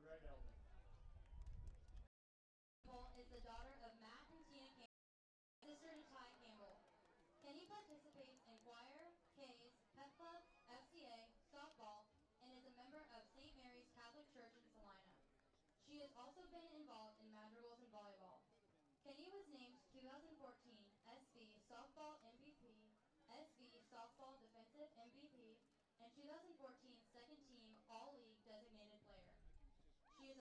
Is the daughter of Matt and Tina Campbell, sister to Ty Campbell. Kenny participates in choir, K's, pep club, FCA, softball, and is a member of St. Mary's Catholic Church in Salina. She has also been involved in madrigals and volleyball. Kenny was named 2014 SV Softball MVP, SV Softball Defensive MVP, and 2014 Second Team All-League Designated Player. She is a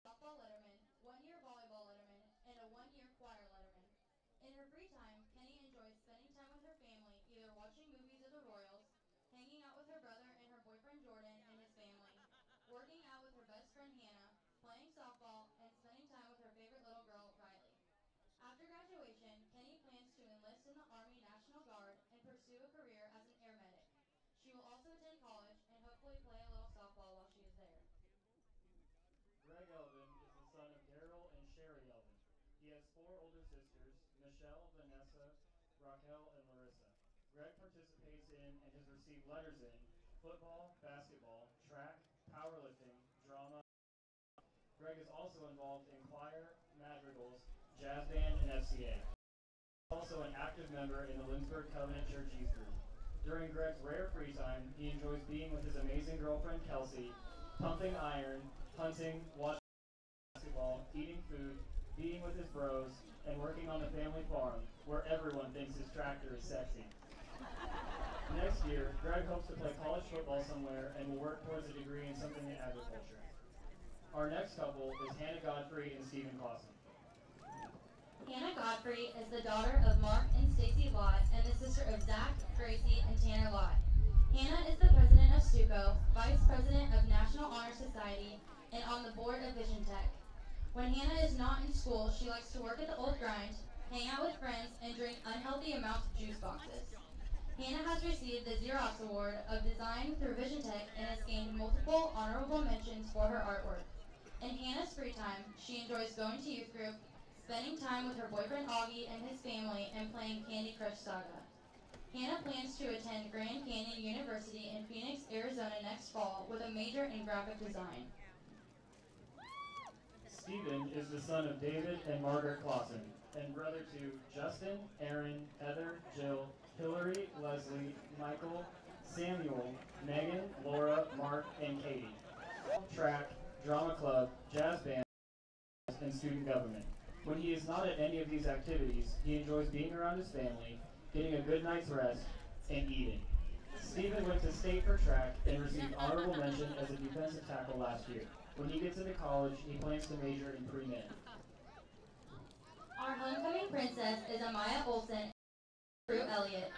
softball letterman, one-year volleyball letterman, and a one-year choir letterman. In her free time, Kenny enjoys spending time with her family, either watching movies of the Royals, hanging out with her brother and her boyfriend Jordan and his family, working out with her best friend Hannah, playing softball, and spending time with her favorite little girl, Riley. After graduation, Kenny plans to enlist in the Army National Guard and pursue a career as an air medic. She will also attend college and hopefully play a little softball while she is there. Greg Elvin is the son of Daryl and Sherry Elvin. He has 4 older sisters, Michelle, Vanessa, Raquel, and Larissa. Greg participates in and has received letters in football, basketball, track, powerlifting, drama. Greg is also involved in choir, madrigals, jazz band, and FCA. He is also an active member in the Lindsborg Covenant Church Youth Group. During Greg's rare free time, he enjoys being with his amazing girlfriend Kelsey, pumping iron, hunting, watching basketball, eating food, being with his bros, and working on the family farm, where everyone thinks his tractor is sexy. Next year, Greg hopes to play college football somewhere and will work towards a degree in something in agriculture. Our next couple is Hannah Godfrey and Stephen Clausen. Hannah Godfrey is the daughter of Mark and Stacy Lott and the sister of Zach, Gracie, and Tanner Lott. Hannah is the president of STUCO, vice president of National Honor Society, and on the board of Vision Tech. When Hannah is not in school, she likes to work at the old grind, hang out with friends, and drink unhealthy amounts of juice boxes. Hannah has received the Xerox Award of Design through Vision Tech and has gained multiple honorable mentions for her artwork. In Hannah's free time, she enjoys going to youth group, spending time with her boyfriend Augie and his family, and playing Candy Crush Saga. Hannah plans to attend Grand Canyon University in Phoenix, Arizona next fall with a major in graphic design. Stephen is the son of David and Margaret Clausen, and brother to Justin, Aaron, Heather, Jill, Hillary, Leslie, Michael, Samuel, Megan, Laura, Mark, and Katie. Track, drama club, jazz band, and student government. When he is not at any of these activities, he enjoys being around his family, getting a good night's rest, and eating. Stephen went to state for track and received honorable mention as a defensive tackle last year. When he gets into college, he plans to major in pre-med. Our homecoming princess is Amaya Olson and Drew Elliott.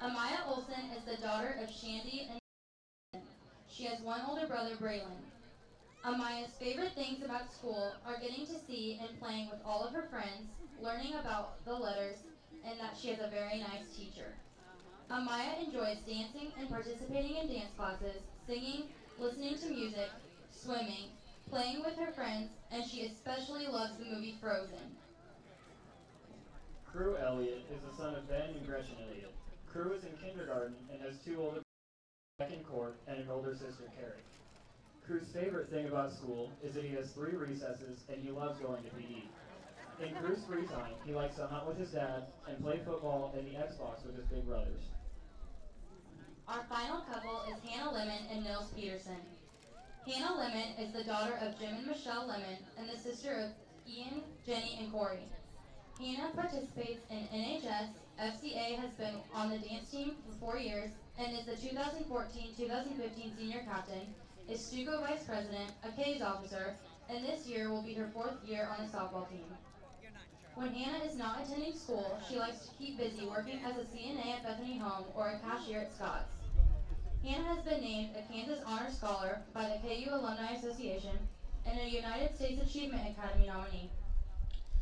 Amaya Olson is the daughter of Shandy and she has one older brother, Braylon. Amaya's favorite things about school are getting to see and playing with all of her friends, learning about the letters, and that she has a very nice teacher. Amaya enjoys dancing and participating in dance classes, singing, listening to music, swimming, playing with her friends, and she especially loves the movie Frozen. Crew Elliott is the son of Ben and Gretchen Elliott. Crew is in kindergarten and has 2 older brothers, second court, and an older sister, Carrie. Crew's favorite thing about school is that he has 3 recesses and he loves going to PE. In Crew's free time, he likes to hunt with his dad and play football and the Xbox with his big brothers. Our final couple is Hannah Lemon and Nils Peterson. Hannah Lemon is the daughter of Jim and Michelle Lemon and the sister of Ian, Jenny, and Corey. Hannah participates in NHS, FCA has been on the dance team for 4 years, and is the 2014-2015 senior captain, is STUCO vice president, a K's officer, and this year will be her 4th year on the softball team. When Hannah is not attending school, she likes to keep busy working as a CNA at Bethany Home or a cashier at Scott's. Hannah has been named a Kansas Honor Scholar by the KU Alumni Association and a United States Achievement Academy nominee.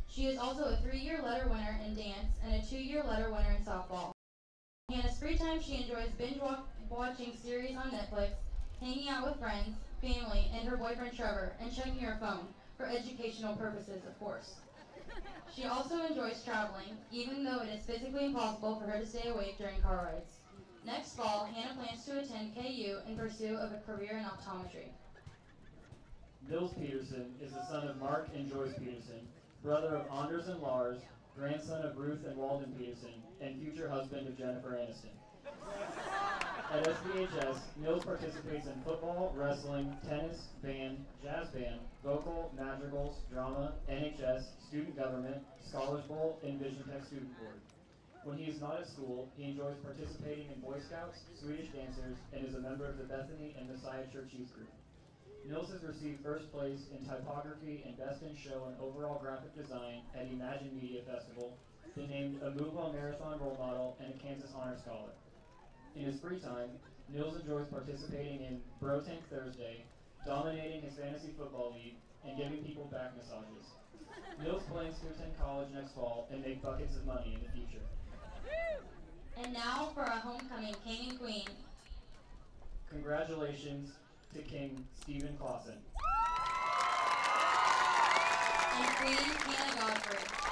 She is also a 3-year letter winner in dance and a 2-year letter winner in softball. In Hannah's free time, she enjoys binge-watching series on Netflix, hanging out with friends, family, and her boyfriend Trevor, and checking her phone, for educational purposes, of course. She also enjoys traveling, even though it is physically impossible for her to stay awake during car rides. Next fall, Hannah plans to attend KU in pursuit of a career in optometry. Nils Peterson is the son of Mark and Joyce Peterson, brother of Anders and Lars, grandson of Ruth and Walden Peterson, and future husband of Jennifer Aniston. At SVHS, Nils participates in football, wrestling, tennis, band, jazz band, vocal, madrigals, drama, NHS, student government, Scholars Bowl, and Vision Tech Student Board. When he is not at school, he enjoys participating in Boy Scouts, Swedish dancers, and is a member of the Bethany and Messiah Church Youth Group. Nils has received first place in typography and best in show and overall graphic design at Imagine Media Festival, been named a Move On Marathon role model and a Kansas Honor Scholar. In his free time, Nils enjoys participating in Bro Tank Thursday, dominating his fantasy football league, and giving people back massages. Nils plans to attend college next fall and make buckets of money in the future. And now for our homecoming king and queen. Congratulations to King Stephen Clausen. And Queen Hannah Godfrey.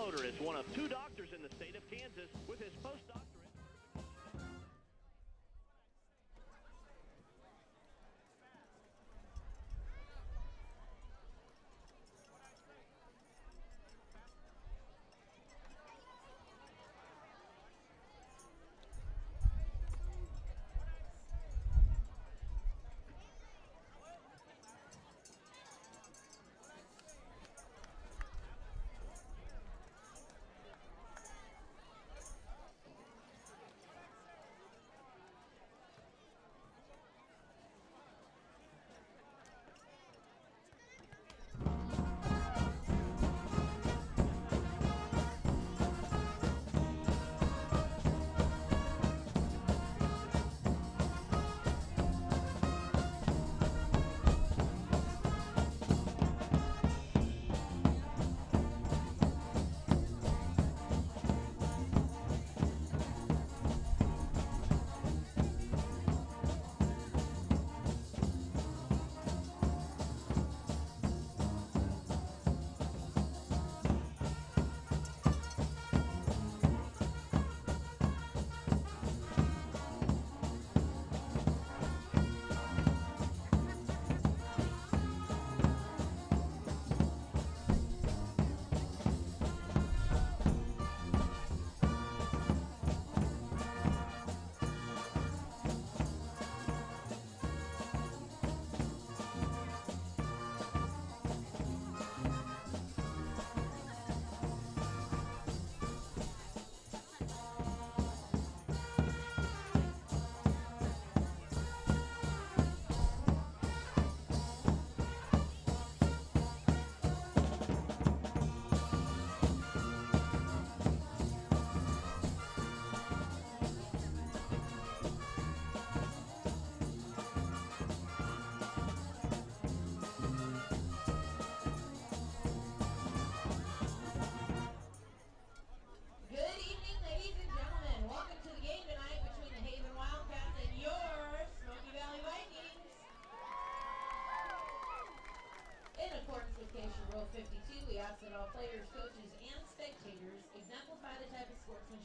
motorist, one of 2 doctors in the state of Kansas with his postdoctorate.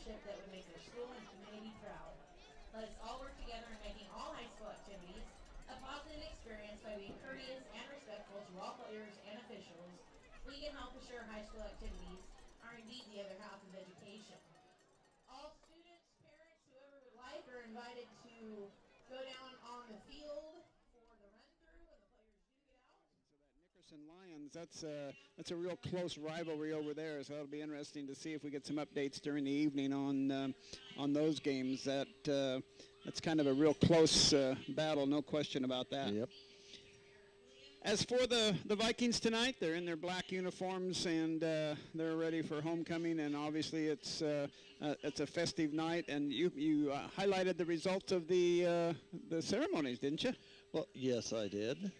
That would make their school and community proud. Let us all work together in making all high school activities a positive experience by being courteous and respectful to all players and officials. We can help assure high school activities are indeed the other half of education. All students, parents, whoever would like are invited to go down on the field for the run-through when the players do get out. Nickerson Lions, that's a real close rivalry over there, so it'll be interesting to see if we get some updates during the evening on those games. That's kind of a real close battle, no question about that. Yep. As for the Vikings tonight, they're in their black uniforms and they're ready for homecoming, and obviously it's a festive night. And you highlighted the results of the ceremonies, didn't you? Well, yes, I did.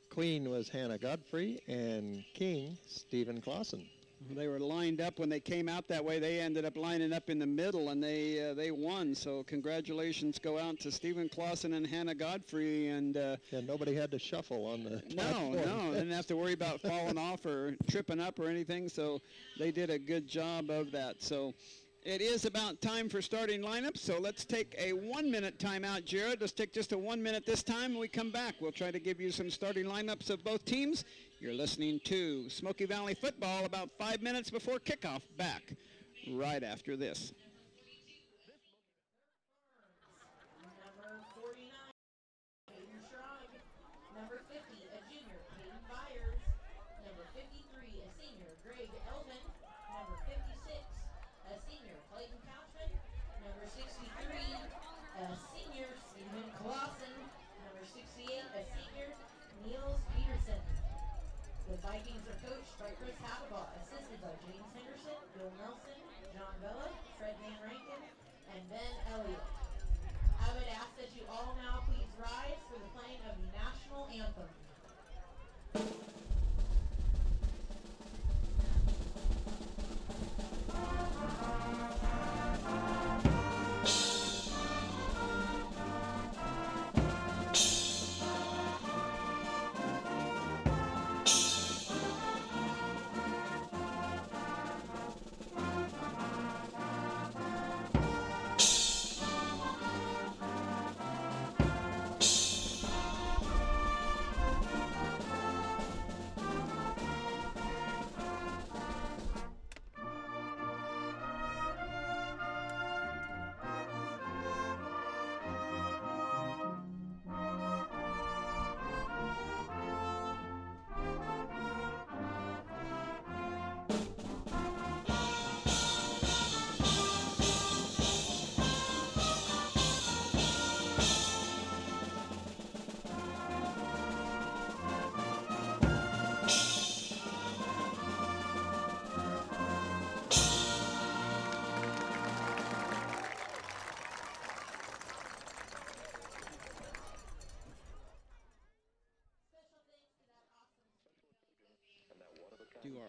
Queen was Hannah Godfrey and King Stephen Clausen. They were lined up when they came out that way. They ended up lining up in the middle, and they won. So congratulations go out to Stephen Clausen and Hannah Godfrey. And nobody had to shuffle on the no, didn't have to worry about falling off or tripping up or anything. So they did a good job of that. So it is about time for starting lineup, so let's take a 1-minute timeout, Jared. Let's take just a 1 minute this time. When we come back, we'll try to give you some starting lineups of both teams. You're listening to Smoky Valley Football about 5 minutes before kickoff, back right after this. Number 49, Peyton Shrug. Number 50, a junior, Peyton Byers. Number 53, a senior, Greg Elvin. Number 56, a senior, Clayton Couchman. Number 63, a senior, Stephen Clausen. Number 68, a senior, Niels Peterson. The Vikings are coached by Chris Habebaugh, assisted by James Henderson, Bill Nelson, John Bella, Fred Van Rankin, and Ben Elliott. I would ask that you all now please rise for the playing of the national anthem.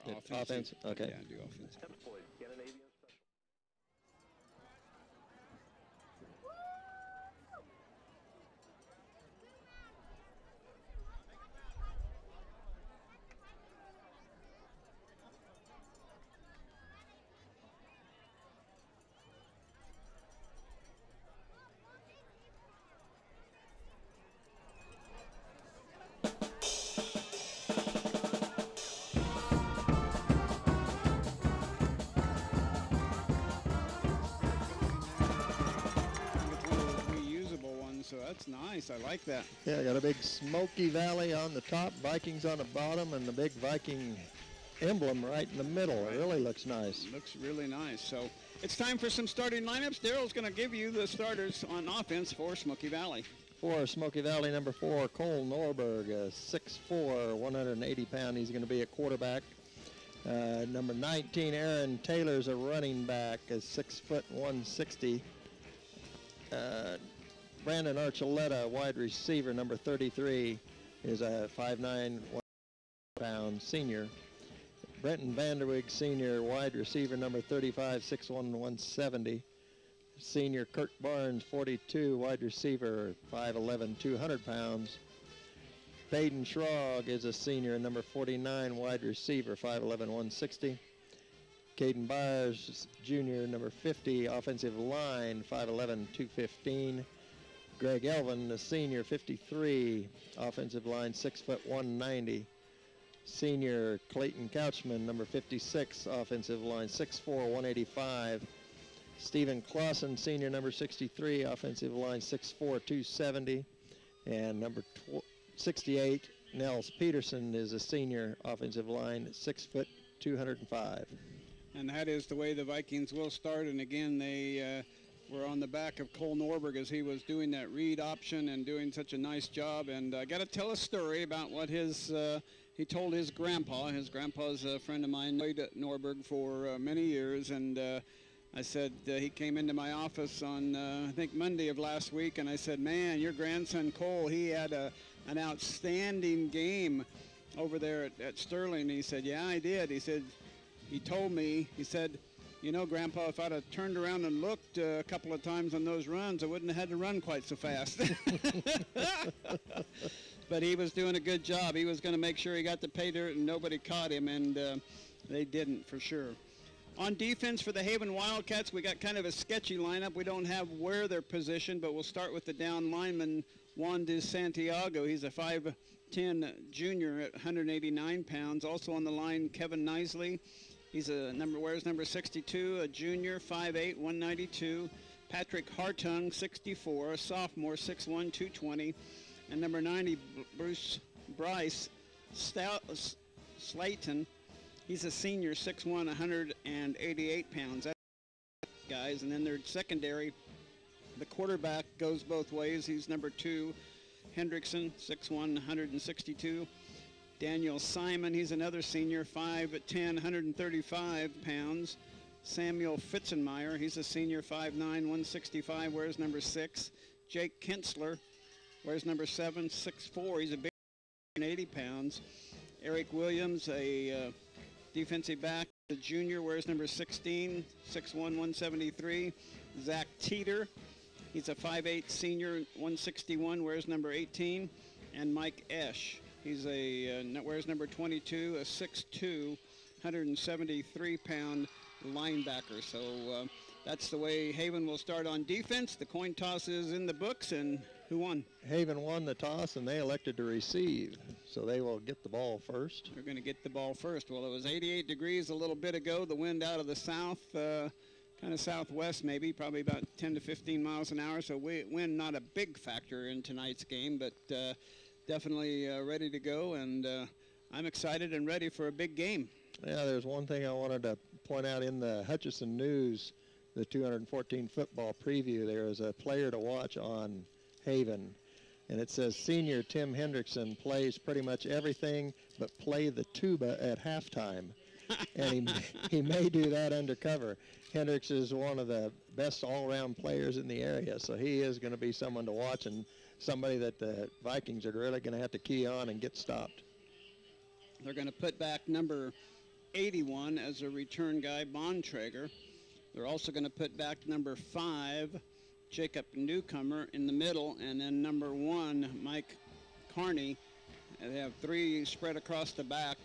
Or offense. Offense? Okay. Yeah, do offense. So that's nice. I like that. Yeah, got a big Smoky Valley on the top, Vikings on the bottom, and the big Viking emblem right in the middle. It really looks nice. Looks really nice. So it's time for some starting lineups. Daryl's going to give you the starters on offense for Smoky Valley. For Smoky Valley, number 4, Cole Norberg, 6'4", 180 pound. He's going to be a quarterback. Number 19, Aaron Taylor's a running back, is 6 foot 160. Brandon Archuleta, wide receiver, number 33, is a 5'9", 100-pound senior. Brenton Vanderweg, senior, wide receiver, number 35, 6'1", 170. Senior Kirk Barnes, 42, wide receiver, 5'11", 200 pounds. Peyton Schrog is a senior, number 49, wide receiver, 5'11", 160. Caden Byers, junior, number 50, offensive line, 5'11", 215. Greg Elvin, the senior, 53, offensive line, 6 foot 190. Senior Clayton Couchman, number 56, offensive line, 6'4", 185. Stephen Clausen, senior, number 63, offensive line, 6'4", 270. And number 68, Nels Peterson, is a senior, offensive line, 6 foot 205. And that is the way the Vikings will start. And again, they were on the back of Cole Norberg as he was doing that read option and doing such a nice job. And I got to tell a story about what he told his grandpa. His grandpa's a friend of mine, played at Norberg for many years. And I said, he came into my office on, I think, Monday of last week. And I said, man, your grandson Cole, he had an outstanding game over there at Sterling. And he said, yeah, I did. He said, he told me, he said, you know, Grandpa, if I'd have turned around and looked a couple of times on those runs, I wouldn't have had to run quite so fast. But he was doing a good job. He was going to make sure he got the pay dirt and nobody caught him, and they didn't for sure. On defense for the Haven Wildcats, we got kind of a sketchy lineup. We don't have where they're positioned, but we'll start with the down lineman, Juan de Santiago. He's a 5'10" junior at 189 pounds. Also on the line, Kevin Nisley. He's wears number 62, a junior, 5'8", 192. Patrick Hartung, 64, a sophomore, 6'1", 220. And number 90, Bryce Slayton. He's a senior, 6'1", 188 pounds. That's guys. And then their secondary, the quarterback goes both ways. He's number 2, Hendrickson, 6'1", 162. Daniel Simon, he's another senior, 5'10", 135 pounds. Samuel Fitzenmeyer, he's a senior, 5'9", 165, wears number 6. Jake Kinsler wears number 7, 6'4", he's a big 80 pounds. Eric Williams, a defensive back, a junior, wears number 16, 6'1", 173. Zach Teeter, he's a 5'8", senior, 161, wears number 18. And Mike Esch. He's wears number 22, a 6'2", 173-pound linebacker. So that's the way Haven will start on defense. The coin toss is in the books, and who won? Haven won the toss, and they elected to receive, so they will get the ball first. They're going to get the ball first. Well, it was 88 degrees a little bit ago. The wind out of the south, kind of southwest maybe, probably about 10 to 15 miles an hour. So wind not a big factor in tonight's game, but definitely ready to go, and I'm excited and ready for a big game. Yeah, there's one thing I wanted to point out in the Hutchison News, the 214 football preview. There is a player to watch on Haven, and it says senior Tim Hendrickson plays pretty much everything but play the tuba at halftime. And he may do that undercover. Hendricks is one of the best all-around players in the area, so he is going to be someone to watch and somebody that the Vikings are really going to have to key on and get stopped. They're going to put back number 81 as a return guy, Bontrager. They're also going to put back number 5, Jacob Newcomer, in the middle, and then number 1, Mike Carney. And they have 3 spread across the back.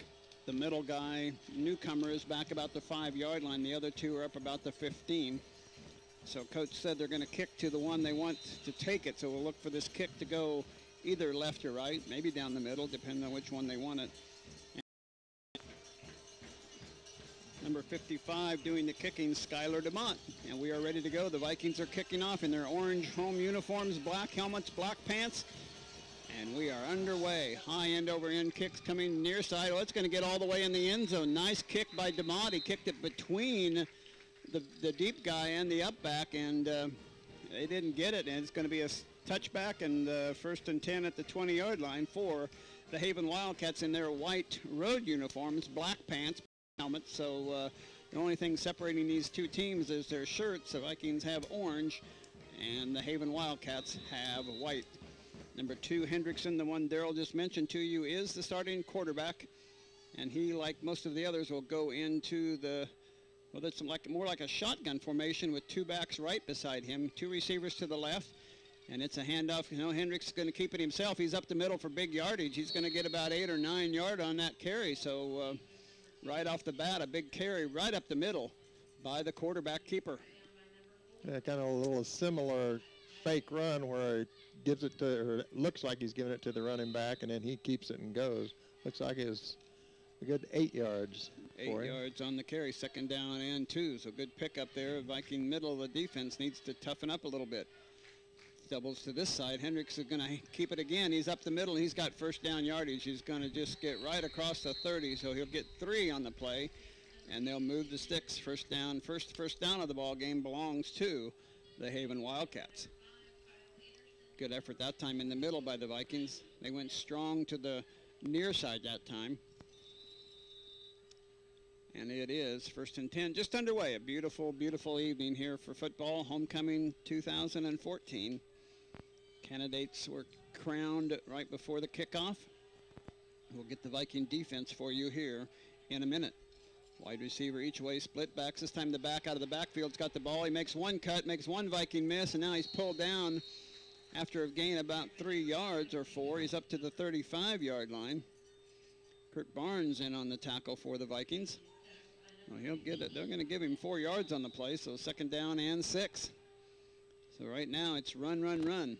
The middle guy, Newcomer, is back about the 5-yard line. The other 2 are up about the 15. So Coach said they're going to kick to the one they want to take it. So we'll look for this kick to go either left or right, maybe down the middle, depending on which one they want it. Number 55 doing the kicking, Skylar DeMont. And we are ready to go. The Vikings are kicking off in their orange home uniforms, black helmets, black pants. And we are underway. High end over end kicks coming near side. Oh, it's going to get all the way in the end zone. Nice kick by DeMont. He kicked it between the deep guy and the up back, and they didn't get it. And it's going to be a touchback and 1st and 10 at the 20-yard line for the Haven Wildcats in their white road uniforms, black pants, helmets. So the only thing separating these two teams is their shirts. The Vikings have orange and the Haven Wildcats have white. Number 2, Hendrickson, the one Darrell just mentioned to you, is the starting quarterback, and he, like most of the others, will go into the, well, that's more like a shotgun formation with 2 backs right beside him, 2 receivers to the left, and it's a handoff. You know, Hendricks is going to keep it himself. He's up the middle for big yardage. He's going to get about 8 or 9 yards on that carry, so right off the bat, a big carry right up the middle by the quarterback keeper. Yeah, kind of a little similar fake run where he gives it to, or looks like he's giving it to the running back, and then he keeps it and goes. Looks like it's a good 8 yards. 8 yards on the carry, 2nd down and 2. So good pickup there. Viking middle of the defense needs to toughen up a little bit. Doubles to this side. Hendricks is going to keep it again. He's up the middle. He's got 1st down yardage. He's going to just get right across the 30, so he'll get 3 on the play, and they'll move the sticks. First down of the ball game belongs to the Haven Wildcats. Good effort that time in the middle by the Vikings. They went strong to the near side that time. And it is 1st and 10, just underway. A beautiful, beautiful evening here for football. Homecoming 2014. Candidates were crowned right before the kickoff. We'll get the Viking defense for you here in a minute. Wide receiver each way, split backs. This time the back out of the backfield's got the ball. He makes 1 cut, makes 1 Viking miss, and now he's pulled down after a gain about 3 yards or 4. He's up to the 35-yard line. Kurt Barnes in on the tackle for the Vikings. Well, he'll get it. They're going to give him 4 yards on the play, so 2nd down and 6. So right now it's run, run, run.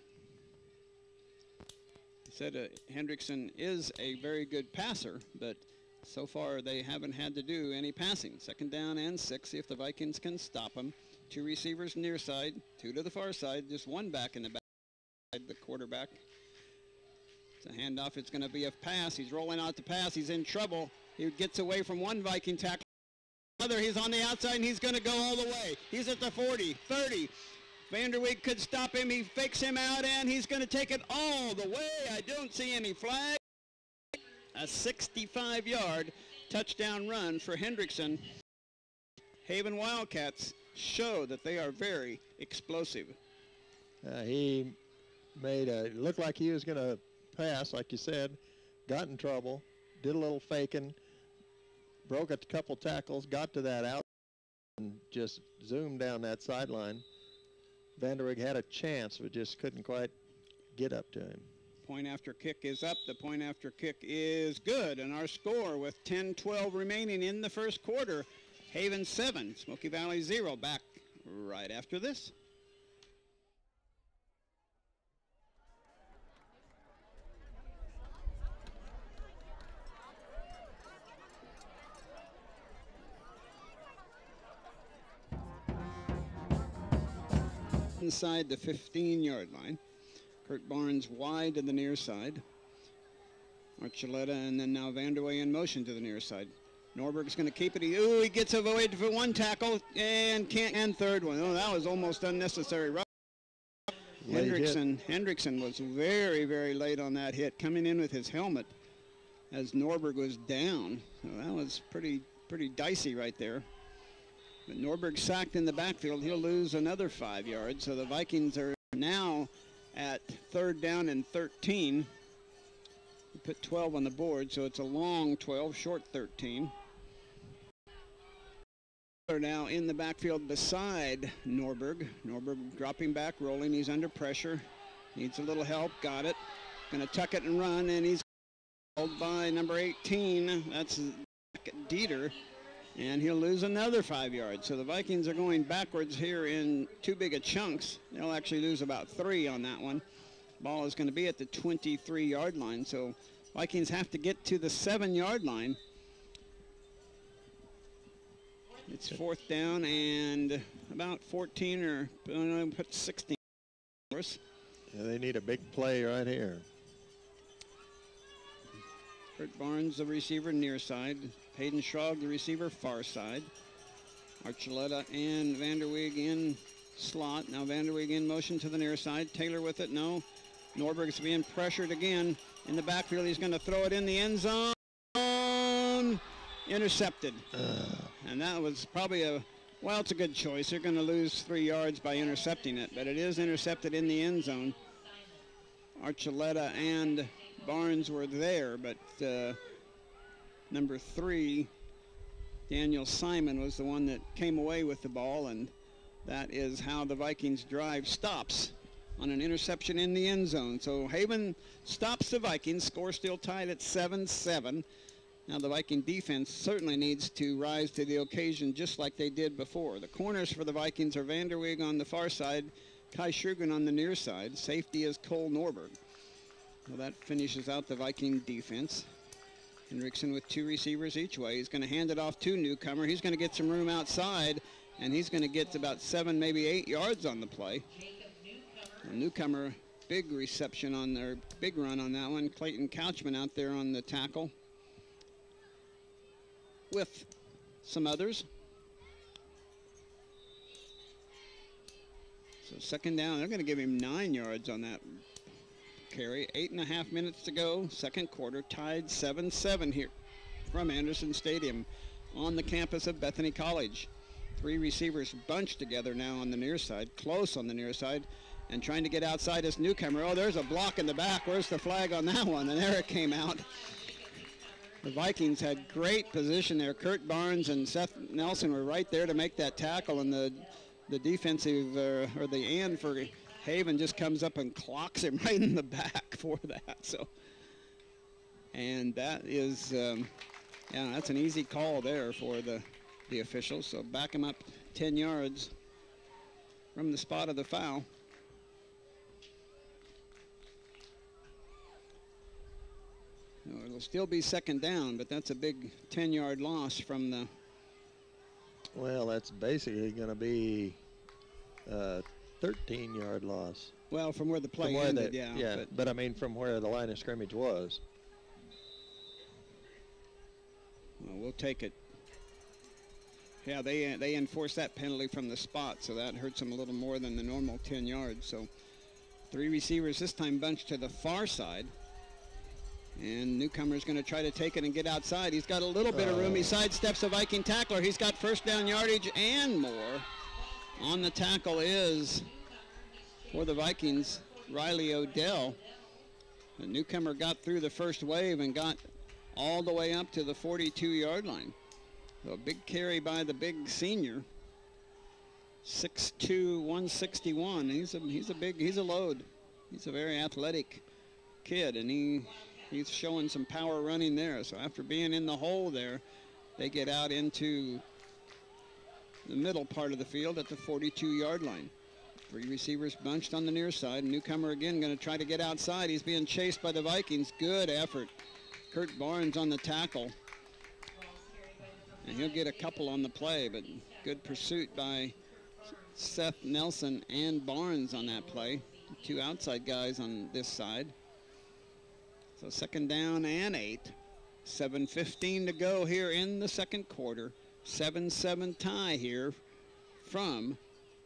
He said Hendrickson is a very good passer, but so far they haven't had to do any passing. 2nd down and 6, see if the Vikings can stop him. 2 receivers near side, 2 to the far side, just 1 back in the back. The quarterback. It's a handoff. It's going to be a pass. He's rolling out the pass. He's in trouble. He gets away from 1 Viking tackle. Another, he's on the outside, and he's going to go all the way. He's at the 40, 30. Vanderweek could stop him. He fakes him out, and he's going to take it all the way. I don't see any flag. A 65-yard touchdown run for Hendrickson. Haven Wildcats show that they are very explosive. He made looked like he was going to pass, like you said, got in trouble, did a little faking, broke a couple tackles, got to that out, and just zoomed down that sideline. Vanderweg had a chance, but just couldn't quite get up to him. Point after kick is up. The point after kick is good, and our score with 10-12 remaining in the first quarter. Haven 7, Smoky Valley 0. Back right after this. Inside the 15-yard line. Kurt Barnes wide to the near side. Archuleta and then now Vanderway in motion to the near side. Norberg's going to keep it. He gets away for 1 tackle and can't, and 3rd one. Oh, that was almost unnecessary. Hendrickson was very, very late on that hit, coming in with his helmet as Norberg was down. So that was pretty dicey right there. But Norberg sacked in the backfield. He'll lose another 5 yards. So the Vikings are now at 3rd down and 13. We put 12 on the board, so it's a long 12, short 13. Taylor now in the backfield beside Norberg. Norberg dropping back, rolling. He's under pressure. Needs a little help. Got it. Going to tuck it and run, and he's called by number 18. That's Dieter, and he'll lose another 5 yards. So the Vikings are going backwards here in too big a chunks. They'll actually lose about 3 on that one. Ball is going to be at the 23-yard line. So Vikings have to get to the 7-yard line. It's 4th down and about 14 or put 16. Yeah, they need a big play right here. Kurt Barnes, the receiver, near side. Hayden Schrog, the receiver, far side. Archuleta and Vanderweeg in slot. Now Vanderweeg in motion to the near side. Taylor with it, no. Norberg's being pressured again in the backfield. He's going to throw it in the end zone. Intercepted. And that was probably it's a good choice. They're going to lose 3 yards by intercepting it, but it is intercepted in the end zone. Archuleta and Barnes were there, but number 3, Daniel Simon, was the one that came away with the ball, and that is how the Vikings drive stops on an interception in the end zone. So Haven stops the Vikings. Score still tied at 7-7. Now the Viking defense certainly needs to rise to the occasion just like they did before. The corners for the Vikings are Vanderweeg on the far side, Kai Schugen on the near side. Safety is Cole Norberg. Well, that finishes out the Viking defense. Henriksen with 2 receivers each way. He's going to hand it off to Newcomer. He's going to get some room outside, and he's going to get about 7, maybe 8 yards on the play. And Newcomer, big reception on their big run on that one. Clayton Couchman out there on the tackle with some others. So 2nd down, they're going to give him 9 yards on that carry. 8.5 minutes to go, 2nd quarter, tied 7-7 here from Anderson Stadium on the campus of Bethany College. 3 receivers bunched together now on the near side, close on the near side, and trying to get outside is Newcomer. Oh, there's a block in the back. Where's the flag on that one? And there it came out. The Vikings had great position there. Kurt Barnes and Seth Nelson were right there to make that tackle, and the defensive or the end for Haven just comes up and clocks him right in the back for that. So, and that is, that's an easy call there for the officials. So back him up 10 yards from the spot of the foul. It'll still be 2nd down, but that's a big 10-yard loss from the... Well, that's basically going to be a 13-yard loss. Well, from where the play ended, yeah. But I mean from where the line of scrimmage was. Well, we'll take it. Yeah, they enforced that penalty from the spot, so that hurts them a little more than the normal 10 yards. So 3 receivers this time bunched to the far side. And Newcomer's going to try to take it and get outside. He's got a little bit of room. He sidesteps a Viking tackler. He's got 1st down yardage and more. On the tackle is, for the Vikings, Riley Odell. The Newcomer got through the first wave and got all the way up to the 42-yard line. So a big carry by the big senior. 6'2", 161. He's a load. He's a very athletic kid, and he's showing some power running there. So after being in the hole there, they get out into the middle part of the field at the 42-yard line. 3 receivers bunched on the near side. Newcomer again going to try to get outside. He's being chased by the Vikings. Good effort. Kurt Barnes on the tackle. And he'll get a couple on the play, but good pursuit by Seth Nelson and Barnes on that play. 2 outside guys on this side. So 2nd down and 8. 7:15 to go here in the 2nd quarter. 7-7 tie here from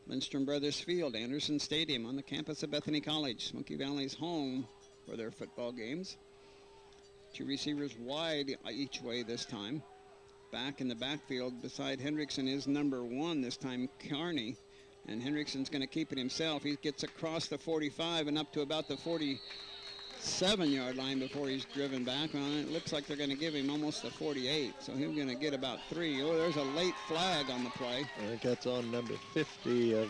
Lindstrom Brothers Field, Anderson Stadium on the campus of Bethany College. Smoky Valley's home for their football games. 2 receivers wide each way this time. Back in the backfield beside Hendrickson is number 1 this time, Carney. And Hendrickson's going to keep it himself. He gets across the 45 and up to about the 40. 47-yard line before he's driven back. Well, it looks like they're going to give him almost a 48, so he's going to get about 3. Oh, there's a late flag on the play. I think that's on number 50 of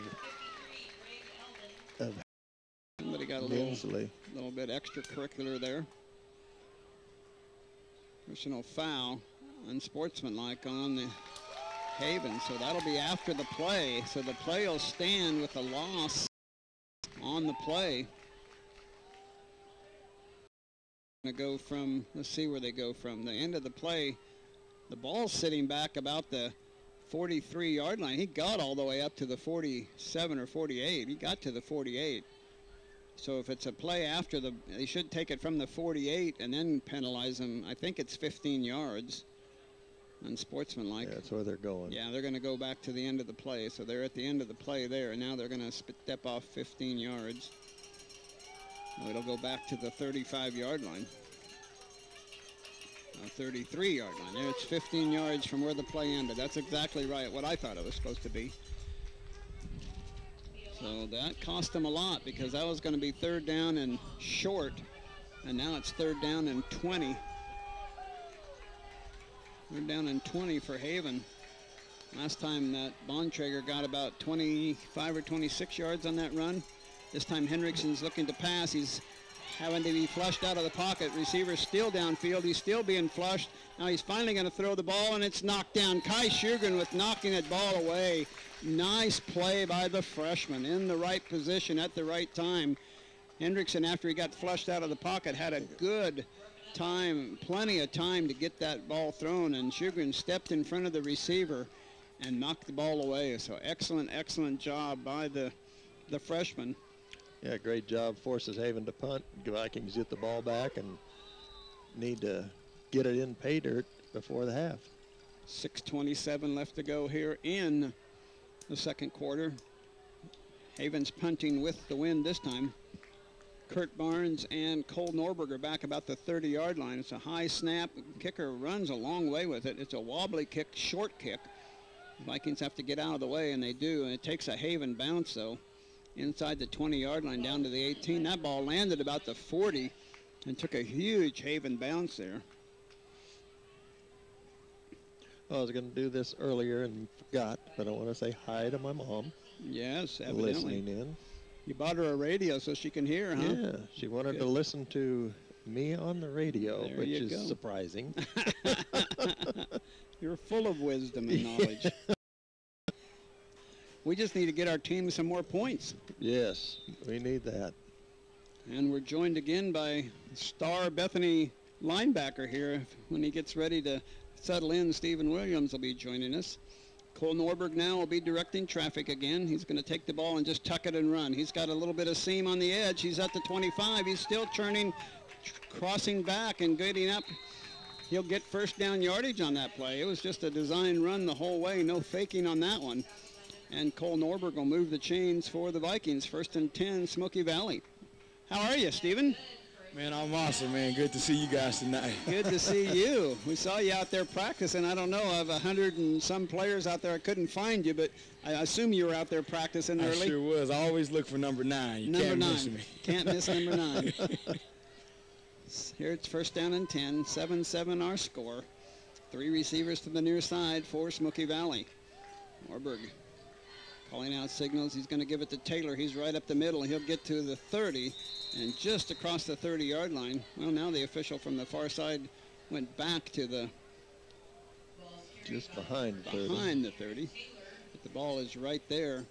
Somebody got a little bit extracurricular there. Personal foul, unsportsmanlike on the Haven, so that'll be after the play. So the play will stand with a loss on the play. Going to go from, let's see where they go from. The end of the play, the ball's sitting back about the 43-yard line. He got all the way up to the 47 or 48. He got to the 48. So if it's a play after they should take it from the 48 and then penalize him. I think it's 15 yards. Unsportsmanlike. Yeah, that's where they're going. Yeah, they're going to go back to the end of the play. So they're at the end of the play there, and now they're going to step off 15 yards. It'll go back to the 35-yard line. 33-yard line. There, it's 15 yards from where the play ended. That's exactly right, what I thought it was supposed to be. So that cost them a lot because that was going to be 3rd down and short, and now it's 3rd down and 20. 3rd down and 20 for Haven. Last time that Bontrager got about 25 or 26 yards on that run. This time Hendrickson's looking to pass. He's having to be flushed out of the pocket. Receiver still downfield. He's still being flushed. Now he's finally going to throw the ball, and it's knocked down. Kai Shugan with knocking that ball away. Nice play by the freshman in the right position at the right time. Hendrickson, after he got flushed out of the pocket, had a good time, plenty of time to get that ball thrown, and Shugan stepped in front of the receiver and knocked the ball away. So excellent job by the freshman. Yeah, great job. Forces Haven to punt. The Vikings get the ball back and need to get it in pay dirt before the half. 6:27 left to go here in the second quarter. Haven's punting with the wind this time. Kurt Barnes and Cole Norberg are back about the 30-yard line. It's a high snap. Kicker runs a long way with it. It's a wobbly kick, short kick. Vikings have to get out of the way, and they do. And it takes a Haven bounce, though, inside the 20-yard line down to the 18. That ball landed about the 40 and took a huge Haven bounce there. Well, I was going to do this earlier and forgot, but I want to say hi to my mom. Yes, evidently. Listening in. You bought her a radio so she can hear, huh? Yeah, she wanted to listen to me on the radio, There which you is go. surprising. You're full of wisdom and knowledge. We just need to get our team some more points. Yes, we need that. And we're joined again by star Bethany linebacker here. When he gets ready to settle in, Stephen Williams will be joining us. Cole Norberg now will be directing traffic again. He's going to take the ball and just tuck it and run. He's got a little bit of seam on the edge. He's at the 25. He's still churning, crossing back and getting up. He'll get 1st down yardage on that play. It was just a design run the whole way. No faking on that one. And Cole Norberg will move the chains for the Vikings. 1st and 10, Smoky Valley. How are you, Stephen? Man, I'm awesome, man. Good to see you guys tonight. Good to see you. We saw you out there practicing. I don't know, of 100 and some players out there, I couldn't find you, but I assume you were out there practicing early. I sure was. I always look for number 9. You can't miss me. Can't miss number 9. Here it's 1st down and 10. 7-7 our score. 3 receivers to the near side for Smoky Valley. Norberg calling out signals. He's going to give it to Taylor. He's right up the middle. He'll get to the 30 and just across the 30-yard line. Well, now the official from the far side went back to the just behind the 30. Behind the 30. But the ball is right there.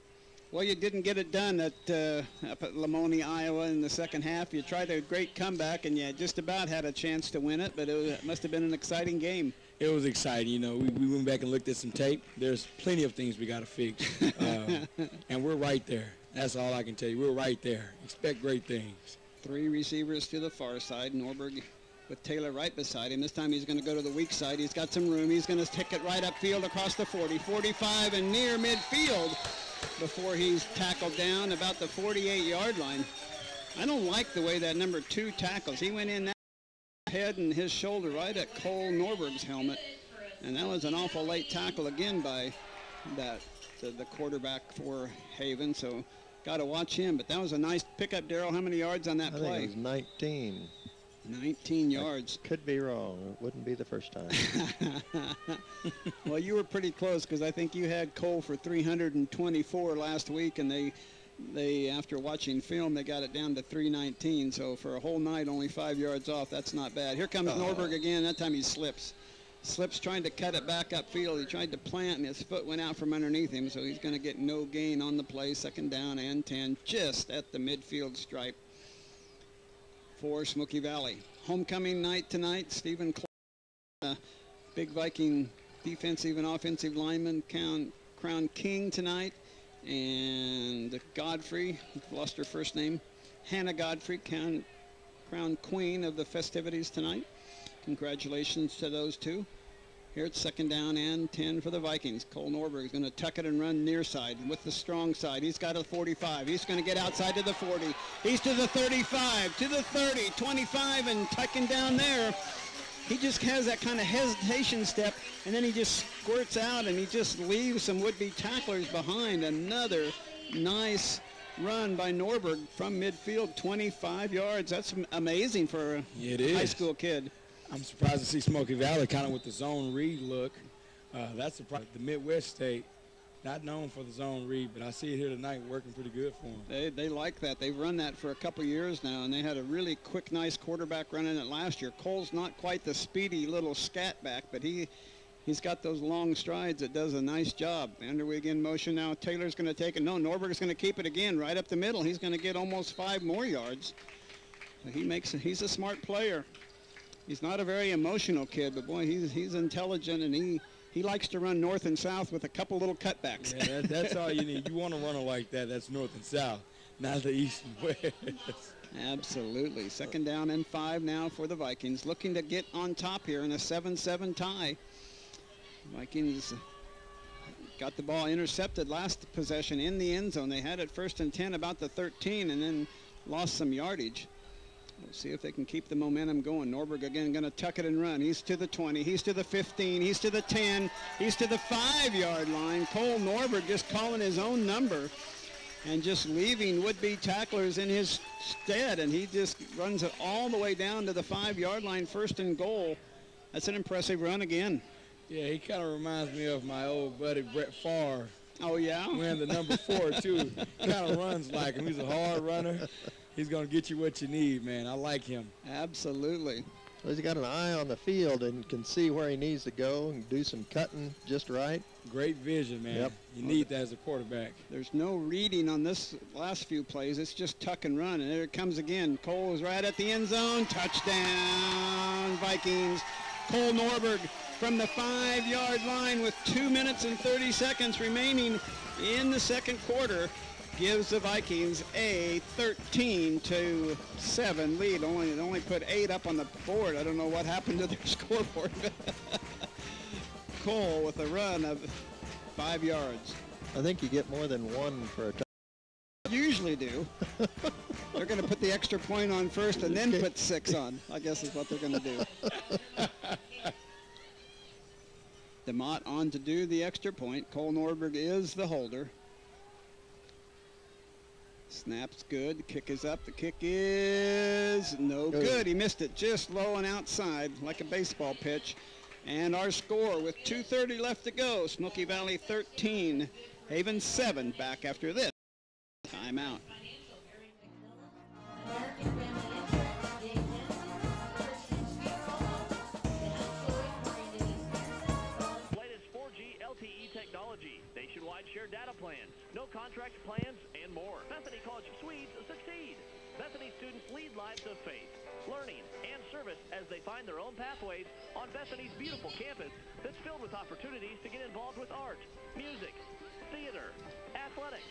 Well, you didn't get it done up at Lamoni, Iowa in the second half. You tried a great comeback, and you just about had a chance to win it, but it must have been an exciting game. It was exciting. You know, we went back and looked at some tape. There's plenty of things we got to fix, and we're right there. That's all I can tell you. We're right there. Expect great things. 3 receivers to the far side. Norberg with Taylor right beside him. This time he's going to go to the weak side. He's got some room. He's going to take it right upfield across the 40, 45, and near midfield before he's tackled down about the 48-yard line. I don't like the way that number 2 tackles. He went in that head and his shoulder right at Cole Norberg's helmet, and that was an awful late tackle again by the quarterback for Haven. So got to watch him. But that was a nice pickup, Darrell. How many yards on that I play? think it was 19. 19 yards. I could be wrong. It wouldn't be the first time. Well, you were pretty close because I think you had Cole for 324 last week, and they after watching film, they got it down to 319. So for a whole night, only 5 yards off. That's not bad. Here comes Norberg again. That time he slips. Slips trying to cut it back upfield. He tried to plant, and his foot went out from underneath him, so he's going to get no gain on the play. Second down and 10, just at the midfield stripe for Smoky Valley. Homecoming night tonight. Stephen Clark, big Viking defensive and offensive lineman, crowned king tonight. And Godfrey, lost her first name, Hannah Godfrey, crowned queen of the festivities tonight. Congratulations to those two. Here it's second down and 10 for the Vikings. Cole Norberg is going to tuck it and run near side with the strong side. He's got a 45. He's going to get outside to the 40. He's to the 35, to the 30, 25, and tucking down there. He just has that kind of hesitation step, and then he just squirts out, and he just leaves some would-be tacklers behind. Another nice run by Norberg from midfield, 25 yards. That's amazing for a high school kid. I'm surprised to see Smoky Valley kind of with the zone read look. That's surprising. The Midwest state, not known for the zone read, but I see it here tonight working pretty good for them. They like that. They've run that for a couple years now, and they had a really quick, nice quarterback running it last year. Cole's not quite the speedy little scat back, but he's got those long strides that does a nice job. Underwig in motion now. Taylor's going to take it. No, Norberg's going to keep it again right up the middle. He's going to get almost 5 more yards. So he's a smart player. He's not a very emotional kid, but boy, he's intelligent, and he likes to run north and south with a couple little cutbacks. Yeah, that's all you need. You want to run it like that. That's north and south, not the east and west. Absolutely. Second down and 5 now for the Vikings, looking to get on top here in a 7-7 tie. Vikings got the ball intercepted last possession in the end zone. They had it 1st and 10 about the 13 and then lost some yardage. We'll see if they can keep the momentum going. Norberg again going to tuck it and run. He's to the 20. He's to the 15. He's to the 10. He's to the 5-yard line. Cole Norberg just calling his own number and just leaving would-be tacklers in his stead. And he just runs it all the way down to the 5-yard line, 1st and goal. That's an impressive run again. Yeah, he kind of reminds me of my old buddy Brett Favre. Oh, yeah? Wearing the number 4, too. Kind of runs like him. He's a hard runner. He's going to get you what you need, man. I like him. Absolutely. Well, he's got an eye on the field and can see where he needs to go and do some cutting just right. Great vision, man. Yep. You need that as a quarterback. There's no reading on this last few plays. It's just tuck and run. And there it comes again. Cole is right at the end zone. Touchdown, Vikings. Cole Norberg from the 5-yard line with 2 minutes and 30 seconds remaining in the second quarter. Gives the Vikings a 13-7 lead. They only put 8 up on the board. I don't know what happened to their scoreboard. Cole with a run of 5 yards. I think you get more than 1 for a touchdown. Usually do. They're going to put the extra point on first and then put 6 on, I guess is what they're going to do. DeMott on to do the extra point. Cole Norberg is the holder. Snap's good. The kick is up. The kick is no good. He missed it just low and outside like a baseball pitch. And our score with 2:30 left to go. Smoky Valley 13, Haven 7. Back after this timeout. Latest 4G LTE technology, nationwide shared data plans, no contract plans, and more. Bethany College Swedes succeed. Bethany students lead lives of faith, learning, and service as they find their own pathways on Bethany's beautiful campus that's filled with opportunities to get involved with art, music, theater, athletics,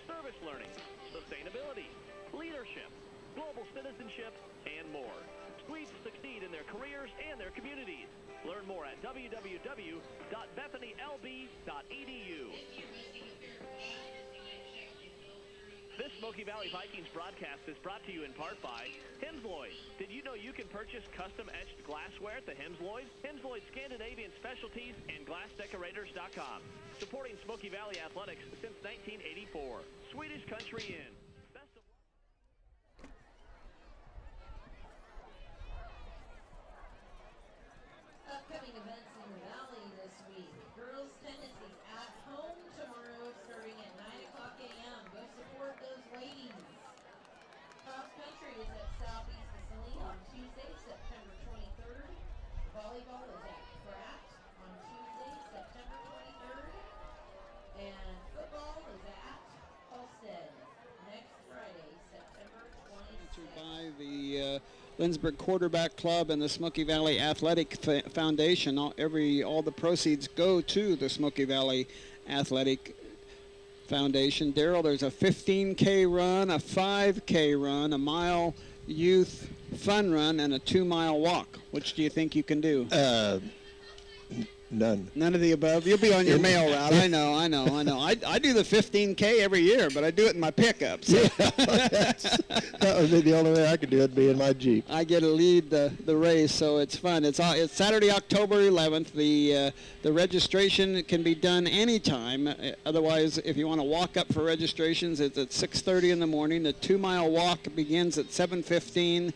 service learning, sustainability, leadership, global citizenship, and more. Swedes succeed in their careers and their communities. Learn more at www.bethanylb.edu. This Smoky Valley Vikings broadcast is brought to you in part by Hemsloyd. Did you know you can purchase custom-etched glassware at the Hemsloyd? Hemsloyd Scandinavian Specialties and GlassDecorators.com. Supporting Smoky Valley Athletics since 1984. Swedish Country Inn. Best of luck. Upcoming events in the Valley this week. Girls tennis is at home tomorrow starting at 9 o'clock a.m. Go support those ladies. Cross country is at Southeast Saline on Tuesday, September 23rd. Volleyball is at Pratt on Tuesday, September 23rd. And football is at Halstead next Friday, September 26th. By the Lindsborg Quarterback Club and the Smoky Valley Athletic Foundation. All the proceeds go to the Smoky Valley Athletic Foundation. Daryl, there's a 15K run, a 5K run, a mile youth fun run, and a 2-mile walk. Which do you think you can do? None. None of the above. You'll be on your mail route. I know. I do the 15K every year, but I do it in my pickup. So. Yeah, that would be the only way I could do it, be in my Jeep. I get to lead the race, so it's fun. It's Saturday, October 11th. The registration can be done anytime. Otherwise, if you want to walk up for registrations, it's at 6:30 in the morning. The 2-mile walk begins at 7:15.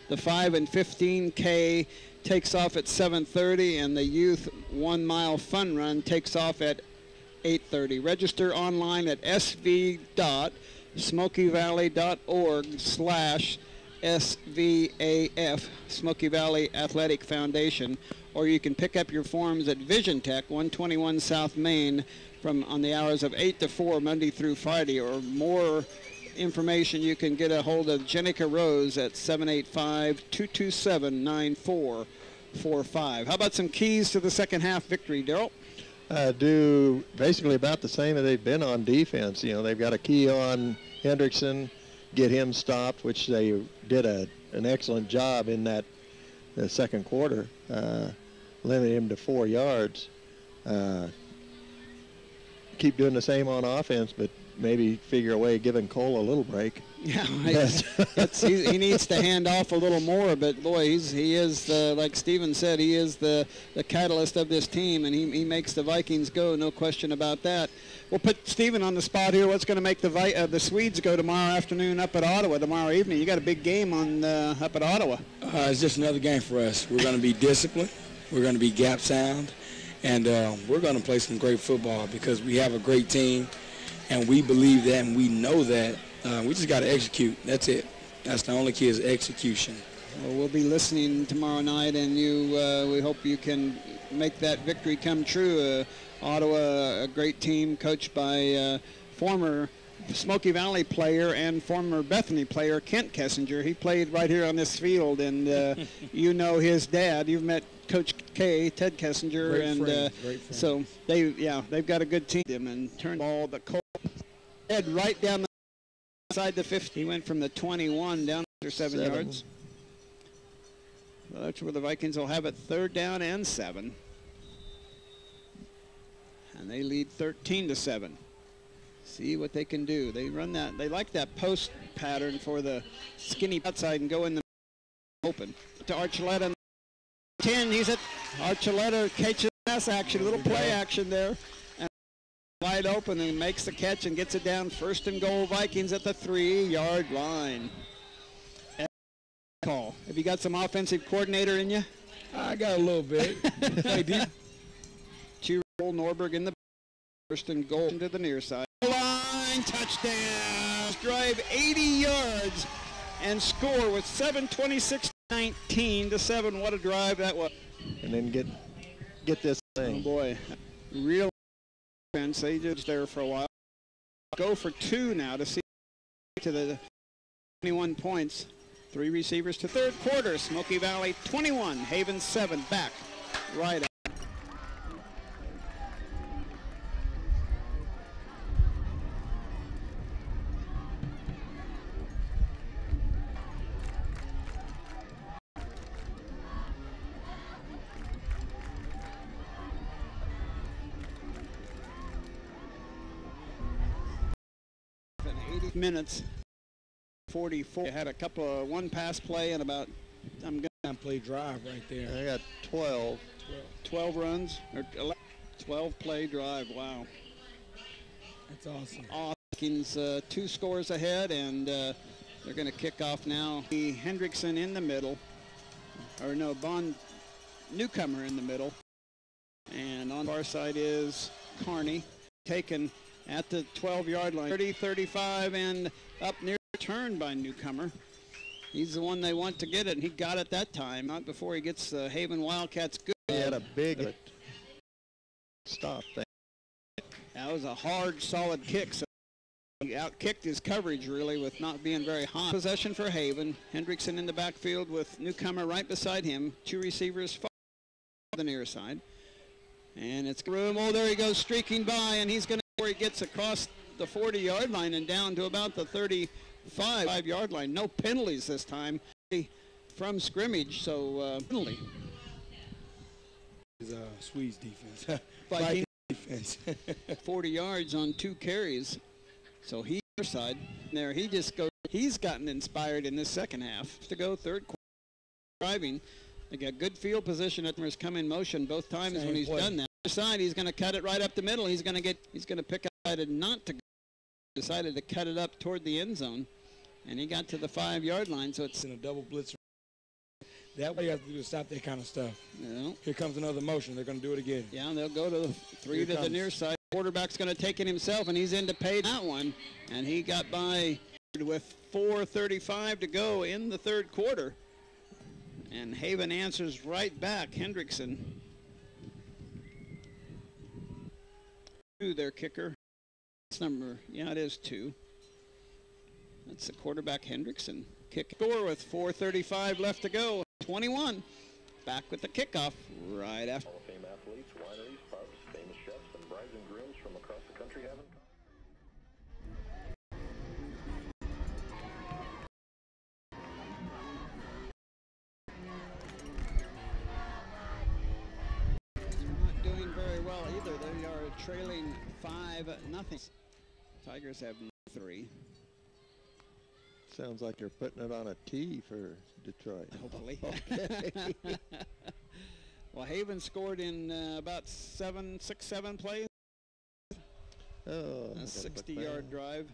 The 5 and 15K takes off at 7:30, and the youth 1-mile fun run takes off at 8:30. Register online at sv.smokyyvalley.org/SVAF, Smoky Valley Athletic Foundation, or you can pick up your forms at Vision Tech, 121 South Main, on the hours of 8 to 4, Monday through Friday. Or more information, you can get a hold of Jenica Rose at 785-227-9445. How about some keys to the second half victory, Daryl? Do basically about the same as they've been on defense. You know, they've got a key on Hendrickson, get him stopped, which they did an excellent job in the second quarter, limit him to 4 yards. Keep doing the same on offense, but maybe figure a way of giving Cole a little break. Yeah, he needs to hand off a little more, but boy, he is, like Steven said, he is the catalyst of this team, and he makes the Vikings go, no question about that. We'll put Steven on the spot here. What's going to make the Swedes go tomorrow afternoon up at Ottawa, tomorrow evening? You got a big game up at Ottawa. It's just another game for us. We're going to be disciplined. We're going to be gap sound, and we're going to play some great football because we have a great team, and we believe that and we know that. We just got to execute. That's it. That's the only key is execution. Well, we'll be listening tomorrow night, and we hope you can make that victory come true. Ottawa, a great team coached by former Smoky Valley player and former Bethany player Kent Kessinger. He played right here on this field, and you know his dad. You've met Coach K, Ted Kessinger, Great friend. So they've got a good team. And turned the ball, the Cole head right down the inside the 50. He went from the 21 down to 7 yards. Well, that's where the Vikings will have it, 3rd down and 7. And they lead 13-7. See what they can do. They run that. They like that post pattern for the skinny outside and go in the open. To Archuleta. 10. He's at Archuleta. Catches pass action, little play action there. Wide open and makes the catch and gets it down. 1st and goal, Vikings at the 3-yard line. Call. Have you got some offensive coordinator in you? I got a little bit. Hey, deep. Norberg in the 1st and goal to the near side. Line touchdown. Drive 80 yards and score with 7:26-19-7. What a drive that was. And then get this thing. Oh boy, real defense. They just there for a while. Go for 2 now to see to the 21 points. 3 receivers to 3rd quarter. Smoky Valley 21, Haven 7. Back right up. minutes. 44. Had a couple of one pass play and about, I'm going to play drive right there. I got 12. 12 runs, or 12 play drive. Wow. That's awesome. Hawkins 2 scores ahead, and they're going to kick off now. Hendrickson in the middle, or no, Newcomer in the middle. And on the far side is Carney, taken at the 12-yard line. 30-35 and up near the turn by Newcomer. He's the one they want to get it, and he got it that time. Not before he gets the Haven Wildcats good. He had a big stop there. That was a hard, solid kick. So he outkicked his coverage, really, with not being very hot. Possession for Haven. Hendrickson in the backfield with Newcomer right beside him. 2 receivers far on the near side. And it's room. Oh, there he goes streaking by, and he's going to where he gets across the 40-yard line and down to about the 35-yard line. No penalties this time from scrimmage, so penalty. Is Swedes defense. Viking defense. 40 yards on 2 carries. So he side there. He just goes. He's gotten inspired in this second half to go third quarter driving. They got good field position. Atmer's come in motion both times when he's done that. Side, he's going to cut it right up the middle. He's going to pick up. Decided not to go. Decided to cut it up toward the end zone, and he got to the 5-yard line. So it's in a double blitz. That way you have to do is stop that kind of stuff. Yeah. Here comes another motion. They're going to do it again. Yeah, and they'll go to the 3 to the near side. Quarterback's going to take it himself, and he's in to pay that one. And he got by with 4:35 to go in the third quarter. And Haven answers right back. Hendrickson to their kicker. It's number, yeah, it is 2. That's the quarterback Hendrickson. Kick score with 4:35 left to go. 21. Back with the kickoff right after. Hall of Fame athletes, wineries, pubs, famous chefs, and brides and grooms from across the country having. Not doing very well either. They are trailing 5-0. Tigers have 3. Sounds like you're putting it on a tee for Detroit. Hopefully. Okay. Well, Haven scored in about 6-7 plays. Oh, A 60-yard drive.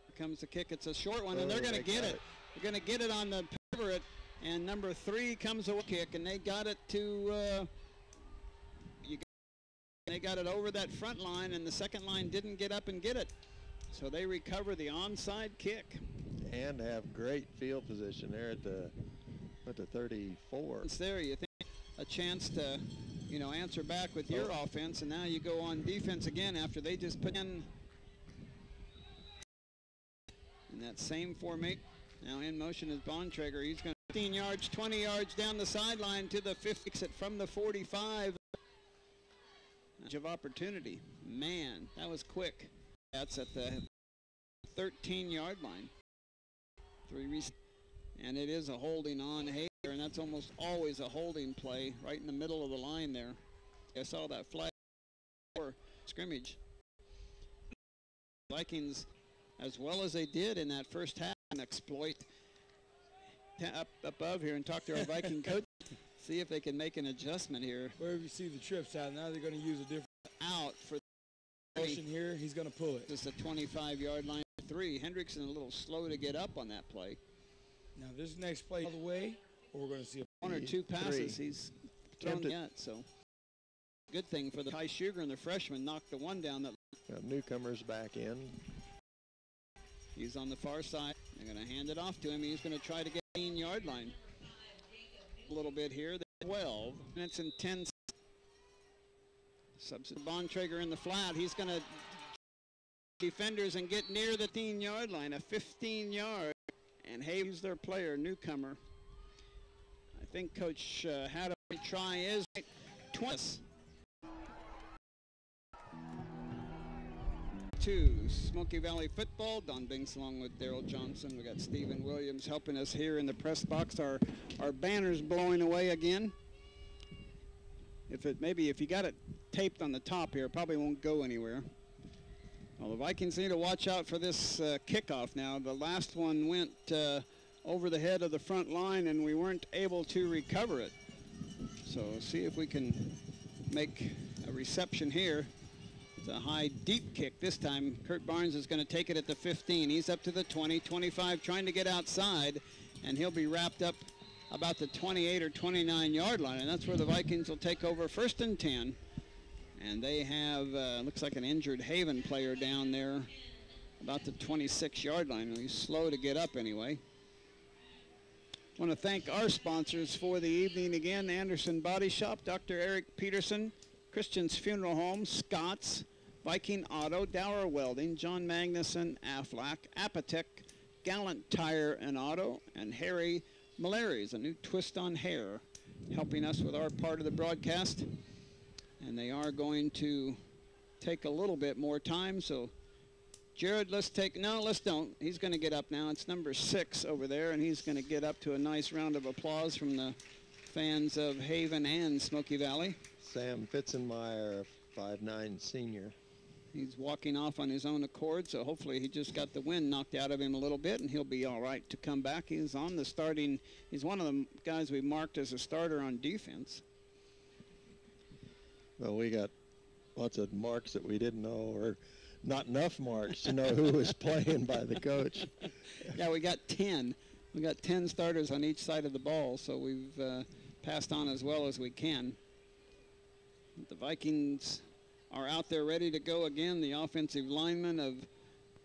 Here comes the kick. It's a short one, and they're going to get it. They're going to get it on the pivot, and number 3 comes a kick, and they got it to. They got it over that front line, and the second line didn't get up and get it. So they recover the onside kick. And have great field position there at the 34. It's there. You think a chance to, answer back with your offense, and now you go on defense again after they just put in that same formation. Now in motion is Bontrager. He's going to 15 yards, 20 yards down the sideline to the 50. Exit from the 45. Of opportunity. Man, that was quick. That's at the 13-yard line. And it is a holding on Hager, and that's almost always a holding play right in the middle of the line there. I saw that flag for scrimmage. Vikings, as well as they did in that first half, and exploit up above here and talk to our Viking coach. See if they can make an adjustment here. Wherever you see the trips out, now they're going to use a different out for motion here. He's going to pull it. Just a 25-yard line. 3. Hendrickson a little slow to get up on that play. Now this next play all the way, or we're going to see a 1 or 2 passes 3. he's thrown yet. So good thing for the Ty Sugar and the freshman knocked the one down. That Newcomers back in. He's on the far side. They're going to hand it off to him. He's going to try to get 18-yard line. A little bit here. 12 minutes and 10. Substitute Bontrager in the flat. He's going to defenders and get near the 15-yard line. A 15-yard. And Hayes, their player, Newcomer. I think Coach had a try is 20. To Smoky Valley football. Don Binks along with Daryl Johnson. We got Stephen Williams helping us here in the press box. Our banner's blowing away again. If you got it taped on the top here, it probably won't go anywhere. Well, the Vikings need to watch out for this kickoff now. The last one went over the head of the front line, and we weren't able to recover it. So see if we can make a reception here. It's a high, deep kick this time. Kurt Barnes is going to take it at the 15. He's up to the 20, 25, trying to get outside, and he'll be wrapped up about the 28 or 29-yard line, and that's where the Vikings will take over 1st and 10. And they have, looks like an injured Haven player down there about the 26-yard line. He's slow to get up anyway. I want to thank our sponsors for the evening again: Anderson Body Shop, Dr. Eric Peterson, Christian's Funeral Home, Scott's, Viking Auto, Dower Welding, John Magnuson, Aflac, Apotec, Gallant Tire and Auto, and Harry Malari's, a new twist on hair, helping us with our part of the broadcast. And they are going to take a little bit more time, so Jared, let's don't. He's going to get up now. It's number 6 over there, and he's going to get up to a nice round of applause from the fans of Haven and Smoky Valley. Sam Fitzenmeyer, 5'9" senior. He's walking off on his own accord, so hopefully he just got the wind knocked out of him a little bit, and he'll be all right to come back. He's on the starting. He's one of the guys we marked as a starter on defense. Well, we got lots of marks that we didn't know, or not enough marks to know who was playing by the coach. Yeah, we got 10. We got 10 starters on each side of the ball, so we've passed on as well as we can. The Vikings are out there ready to go again. The offensive linemen of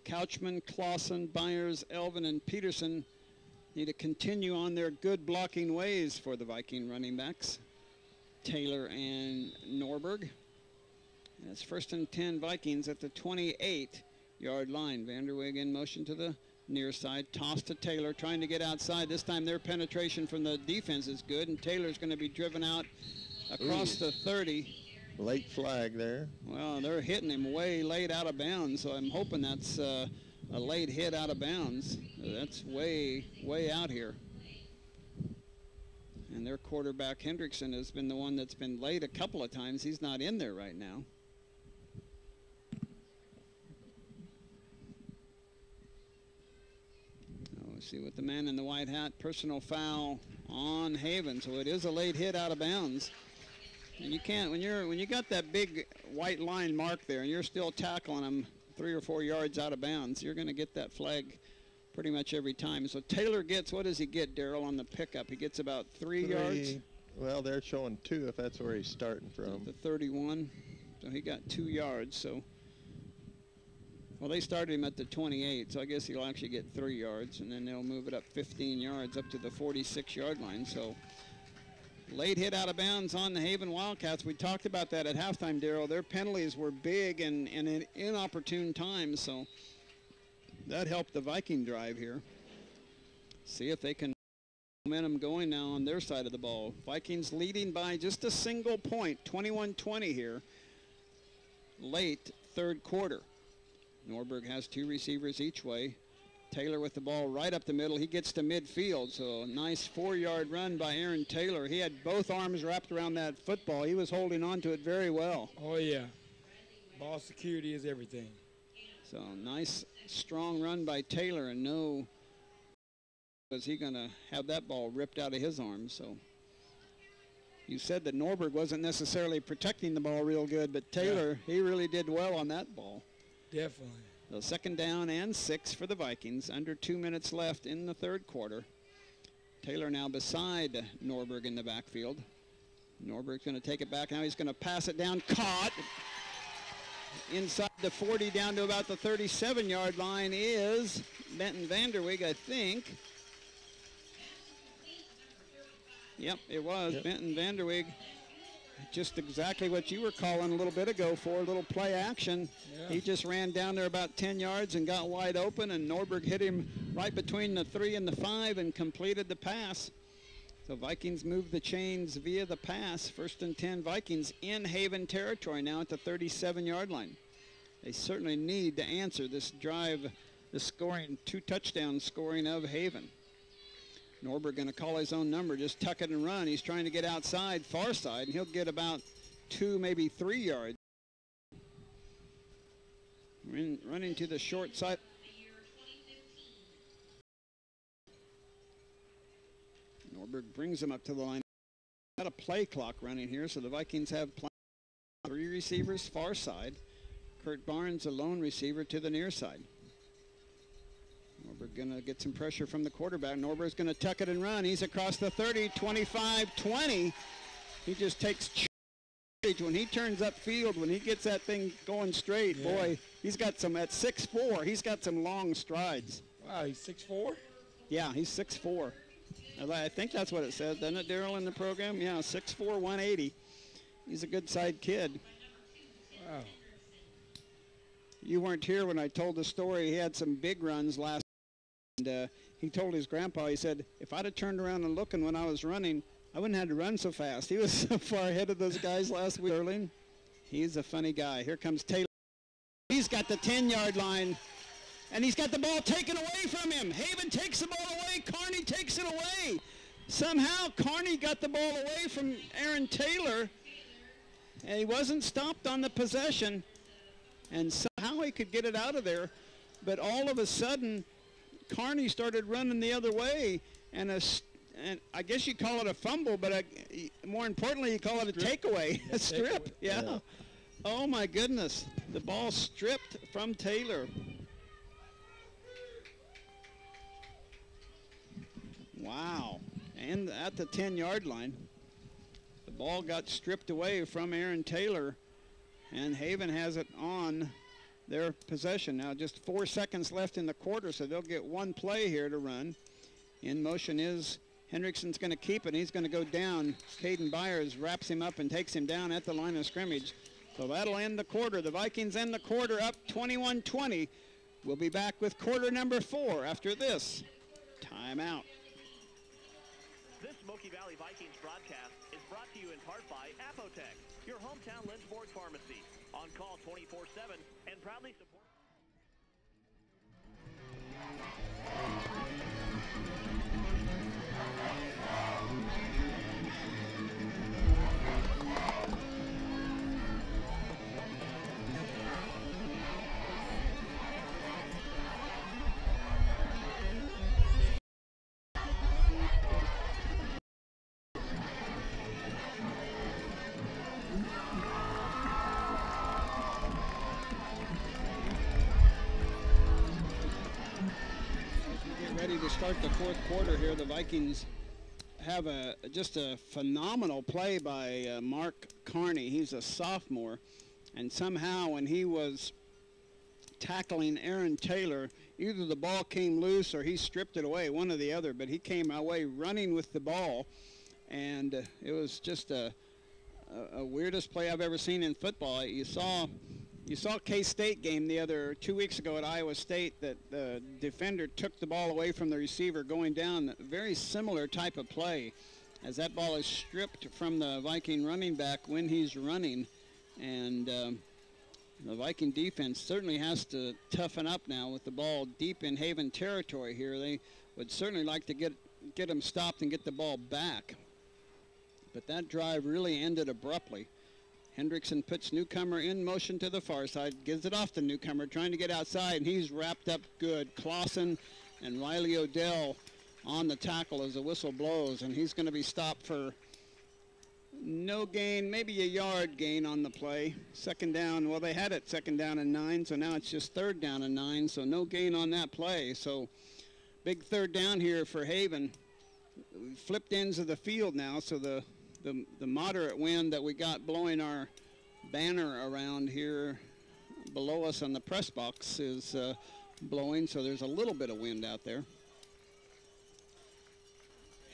Couchman, Clausen, Byers, Elvin, and Peterson need to continue on their good blocking ways for the Viking running backs, Taylor and Norberg. And it's 1st and 10 Vikings at the 28-yard line. Vanderweg in motion to the near side. Toss to Taylor, trying to get outside. This time their penetration from the defense is good, and Taylor's going to be driven out across the 30. Late flag there. Well, they're hitting him way late out of bounds, so I'm hoping that's a late hit out of bounds. That's way out here. And their quarterback, Hendrickson, has been the one that's been late a couple of times. He's not in there right now. See what the man in the white hat, personal foul on Haven, so it is a late hit out of bounds. And you can't, when you got that big white line mark there and you're still tackling them 3 or 4 yards out of bounds, you're going to get that flag pretty much every time. So Taylor gets, what does he get, Darrell, on the pickup? He gets about 3 yards. Well, they're showing 2 if that's where he's starting from. The 31, so he got 2 yards. So. Well, they started him at the 28, so I guess he'll actually get 3 yards, and then they'll move it up 15 yards up to the 46-yard line. So late hit out of bounds on the Haven Wildcats. We talked about that at halftime, Darrell. Their penalties were big and in inopportune times, so that helped the Viking drive here. See if they can momentum going now on their side of the ball. Vikings leading by just a single point, 21-20 here, late 3rd quarter. Norberg has 2 receivers each way. Taylor with the ball right up the middle. He gets to midfield, so a nice 4-yard run by Aaron Taylor. He had both arms wrapped around that football. He was holding on to it very well. Oh, yeah. Ball security is everything. So nice, strong run by Taylor, and no, was he going to have that ball ripped out of his arms. So you said that Norberg wasn't necessarily protecting the ball real good, but Taylor, he really did well on that ball. Definitely. So 2nd down and 6 for the Vikings. Under 2 minutes left in the 3rd quarter. Taylor now beside Norberg in the backfield. Norberg's going to take it back. Now he's going to pass it down. Caught. Inside the 40 down to about the 37-yard line is Benton Vanderweg, I think. Yep, it was. Yep. Benton Vanderweg. Just exactly what you were calling a little bit ago for a little play action. Yeah. He just ran down there about 10 yards and got wide open, and Norberg hit him right between the 3 and the 5 and completed the pass. So Vikings move the chains via the pass. 1st and 10 Vikings in Haven territory now at the 37-yard line. They certainly need to answer this drive, the scoring, 2 touchdown scoring of Haven. Norberg going to call his own number, just tuck it and run. He's trying to get outside, far side, and he'll get about 2, maybe 3 yards. running to the short side. Norberg brings him up to the line. Got a play clock running here, so the Vikings have 3 receivers far side. Kurt Barnes, a lone receiver, to the near side. Norberg going to get some pressure from the quarterback. Norberg's going to tuck it and run. He's across the 30, 25, 20. He just takes charge when he turns upfield, when he gets that thing going straight. Yeah. Boy, he's got some, at 6'4", he's got some long strides. Wow, he's 6'4"? Yeah, he's 6'4". I think that's what it says, doesn't it, Daryl, in the program? Yeah, 6'4", 180. He's a good-side kid. Wow. You weren't here when I told the story. He had some big runs last and he told his grandpa, he said, if I'd have turned around and looking when I was running, I wouldn't have had to run so fast. He was so far ahead of those guys last week. Sterling, he's a funny guy. Here comes Taylor. He's got the 10-yard line, and he's got the ball taken away from him. Haven takes the ball away. Carney takes it away. Somehow Carney got the ball away from Aaron Taylor, and he wasn't stopped on the possession, and somehow he could get it out of there. But all of a sudden, Carney started running the other way, and I guess you call it a fumble, but more importantly, you call it a takeaway, a strip. Yeah. Oh, my goodness. The ball stripped from Taylor. Wow. And at the 10-yard line, the ball got stripped away from Aaron Taylor, and Haven has it on their possession. Now just 4 seconds left in the quarter, so they'll get one play here to run. In motion is Hendrickson's going to keep it. He's going to go down. Caden Byers wraps him up and takes him down at the line of scrimmage. So that'll end the quarter. The Vikings end the quarter up 21-20. We'll be back with quarter number 4 after this timeout. This Smoky Valley Vikings broadcast is brought to you in part by Apotec, your hometown Lynchburg pharmacy. On call 24/7 and proudly support. Ready to start the fourth quarter here. The Vikings have just a phenomenal play by Mark Carney. He's a sophomore, and somehow when he was tackling Aaron Taylor, either the ball came loose or he stripped it away, one or the other, but he came away running with the ball, and it was just a weirdest play I've ever seen in football. You saw K-State game the other 2 weeks ago at Iowa State that the defender took the ball away from the receiver going down. A very similar type of play as that ball is stripped from the Viking running back when he's running. And the Viking defense certainly has to toughen up now with the ball deep in Haven territory here. They would certainly like to get them stopped and get the ball back. But that drive really ended abruptly. Hendrickson puts Newcomer in motion to the far side, gives it off to Newcomer, trying to get outside, and he's wrapped up good. Clausen and Riley Odell on the tackle as the whistle blows, and he's going to be stopped for no gain, maybe a yard gain on the play. Second down, well, they had it second down and 9, so now it's just third down and 9, so no gain on that play. So big third down here for Haven. We flipped ends of the field now, so the moderate wind that we got blowing our banner around here below us on the press box is blowing, so there's a little bit of wind out there.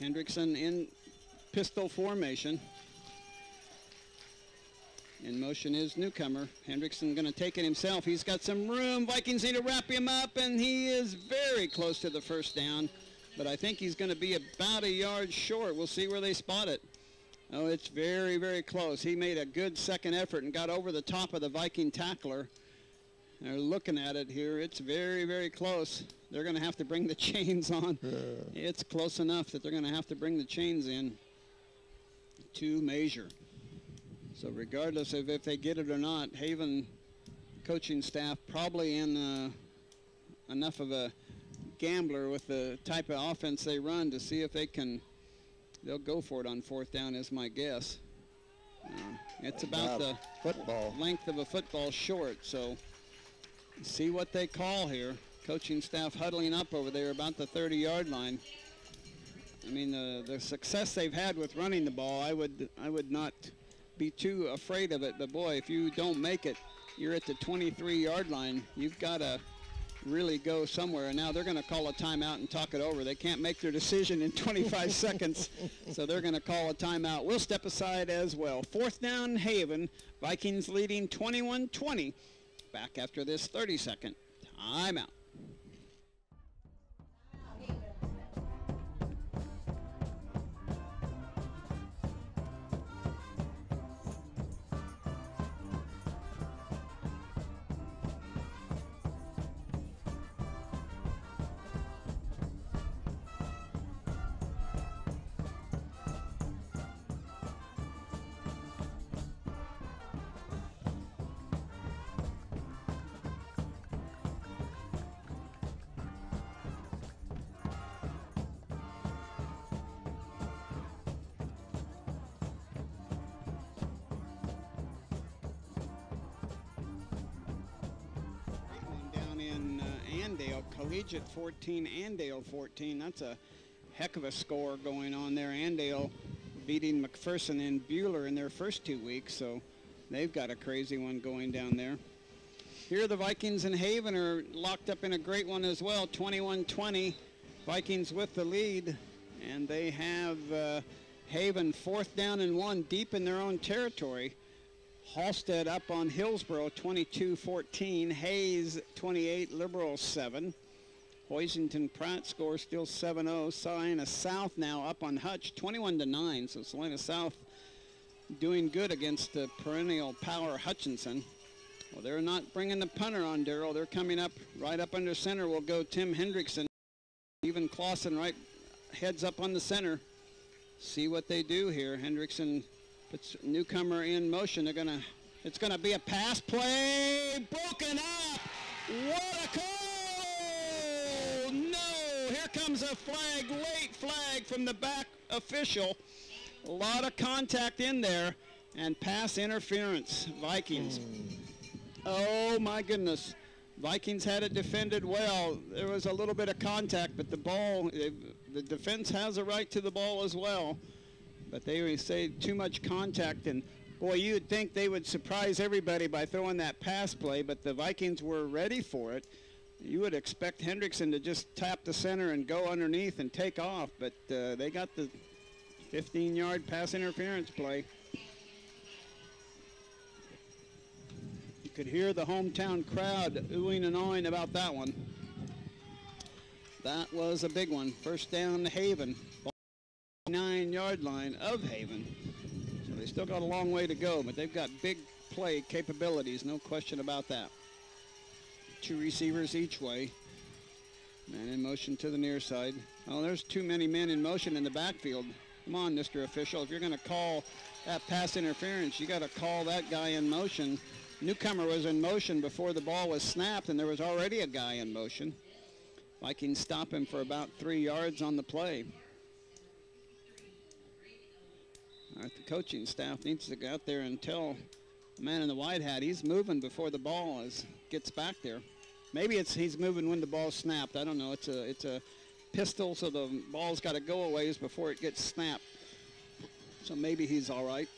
Hendrickson in pistol formation. In motion is Newcomer. Hendrickson going to take it himself. He's got some room. Vikings need to wrap him up, and he is very close to the first down, but I think he's going to be about a yard short. We'll see where they spot it. Oh, it's very, very close. He made a good second effort and got over the top of the Viking tackler. They're looking at it here. It's very, very close. They're going to have to bring the chains on. It's close enough that they're going to have to bring the chains in to measure. So regardless of if they get it or not, Haven coaching staff probably in enough of a gambler with the type of offense they run to see if they'll go for it on 4th down is my guess. It's about the football length of a football short, so see what they call here. Coaching staff huddling up over there about the 30-yard line. I mean, the success they've had with running the ball, I would not be too afraid of it. But boy, if you don't make it, you're at the 23-yard line. You've got to really go somewhere. And now they're going to call a timeout and talk it over. They can't make their decision in 25 seconds, so they're going to call a timeout. We'll step aside as well. 4th down, Haven. Vikings leading 21-20. Back after this 30-second timeout. Collegiate 14, Andale 14. That's a heck of a score going on there. Andale beating McPherson and Bueller in their first 2 weeks, so they've got a crazy one going down there. Here the Vikings and Haven are locked up in a great one as well, 21-20. Vikings with the lead, and they have Haven 4th down and 1 deep in their own territory. Halstead up on Hillsborough 22-14, Hayes 28, Liberal 7. Hoisington Pratt score still 7-0. Salina South now up on Hutch 21-9. So Salina South doing good against the perennial power Hutchinson. Well, they're not bringing the punter on, Darrell. They're coming up right up under center. Will go Tim Hendrickson. Even Clausen right heads up on the center. See what they do here. Hendrickson puts newcomer in motion. It's gonna be a pass play. Broken up. What a call! No, here comes a flag, late flag from the back official. A lot of contact in there and pass interference, Vikings. Oh my goodness. Vikings had it defended well. There was a little bit of contact, but the ball, the defense has a right to the ball as well. But they say too much contact, and boy, you'd think they would surprise everybody by throwing that pass play, but the Vikings were ready for it. You would expect Hendrickson to just tap the center and go underneath and take off, but they got the 15-yard pass interference play. You could hear the hometown crowd oohing and awing about that one. That was a big one. 1st down to Haven. 9-yard line of Haven. So they still got a long way to go, but they've got big play capabilities, no question about that. 2 receivers each way. Man in motion to the near side. Oh, there's too many men in motion in the backfield. Come on, Mr. Official. If you're going to call that pass interference, you got to call that guy in motion. Newcomer was in motion before the ball was snapped, and there was already a guy in motion. Vikings stop him for about 3 yards on the play. All right, the coaching staff needs to go out there and tell the man in the white hat he's moving before the ball gets back there. Maybe he's moving when the ball's snapped. I don't know. It's a pistol, so the ball's got to go a ways before it gets snapped. So maybe he's all right.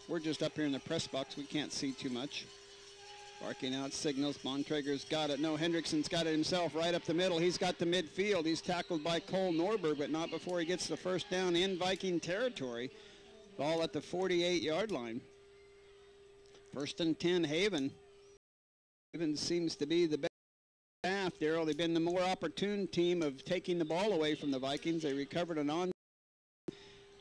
We're just up here in the press box. We can't see too much. Barking out signals. Bontrager's got it. No, Hendrickson's got it himself right up the middle. He's got the midfield. He's tackled by Cole Norberg, but not before he gets the 1st down in Viking territory. Ball at the 48-yard line. 1st and 10, Haven. Haven seems to be the best half, Darrell. They've been the more opportune team of taking the ball away from the Vikings. They recovered an on,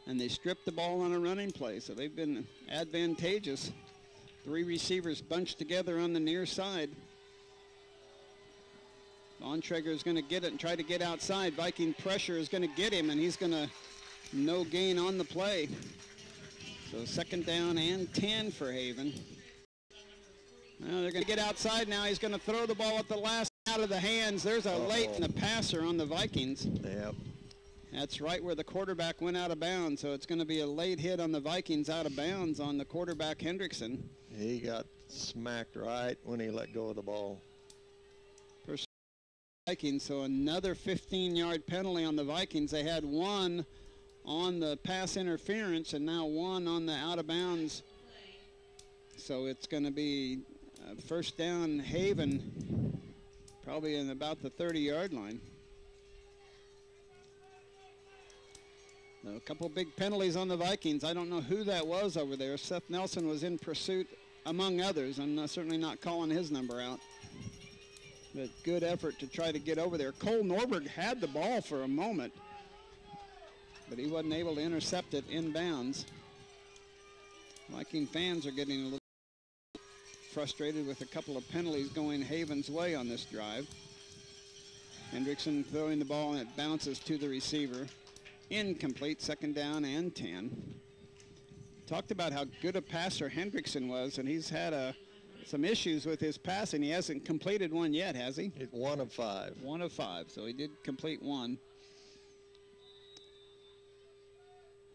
and they stripped the ball on a running play, so they've been advantageous. 3 receivers bunched together on the near side. Bontrager is going to get it and try to get outside. Viking pressure is going to get him, and he's going to no gain on the play. So 2nd down and 10 for Haven. Well, they're going to get outside now. He's going to throw the ball at the last out of the hands. There's a late in the passer on the Vikings. Yep. That's right where the quarterback went out of bounds. So it's going to be a late hit on the Vikings out of bounds on the quarterback Hendrickson. He got smacked right when he let go of the ball. Vikings, so another 15-yard penalty on the Vikings. They had one on the pass interference and now one on the out of bounds. So it's going to be first down Haven, probably in about the 30-yard line. A couple big penalties on the Vikings. I don't know who that was over there. Seth Nelson was in pursuit, among others. I'm certainly not calling his number out. But good effort to try to get over there. Cole Norberg had the ball for a moment, but he wasn't able to intercept it inbounds. Viking fans are getting a little frustrated with a couple of penalties going Haven's way on this drive. Hendrickson throwing the ball and it bounces to the receiver. Incomplete, second down and 10. Talked about how good a passer Hendrickson was, and he's had some issues with his passing. He hasn't completed one yet, has he? It's 1 of 5. 1 of 5, so he did complete one.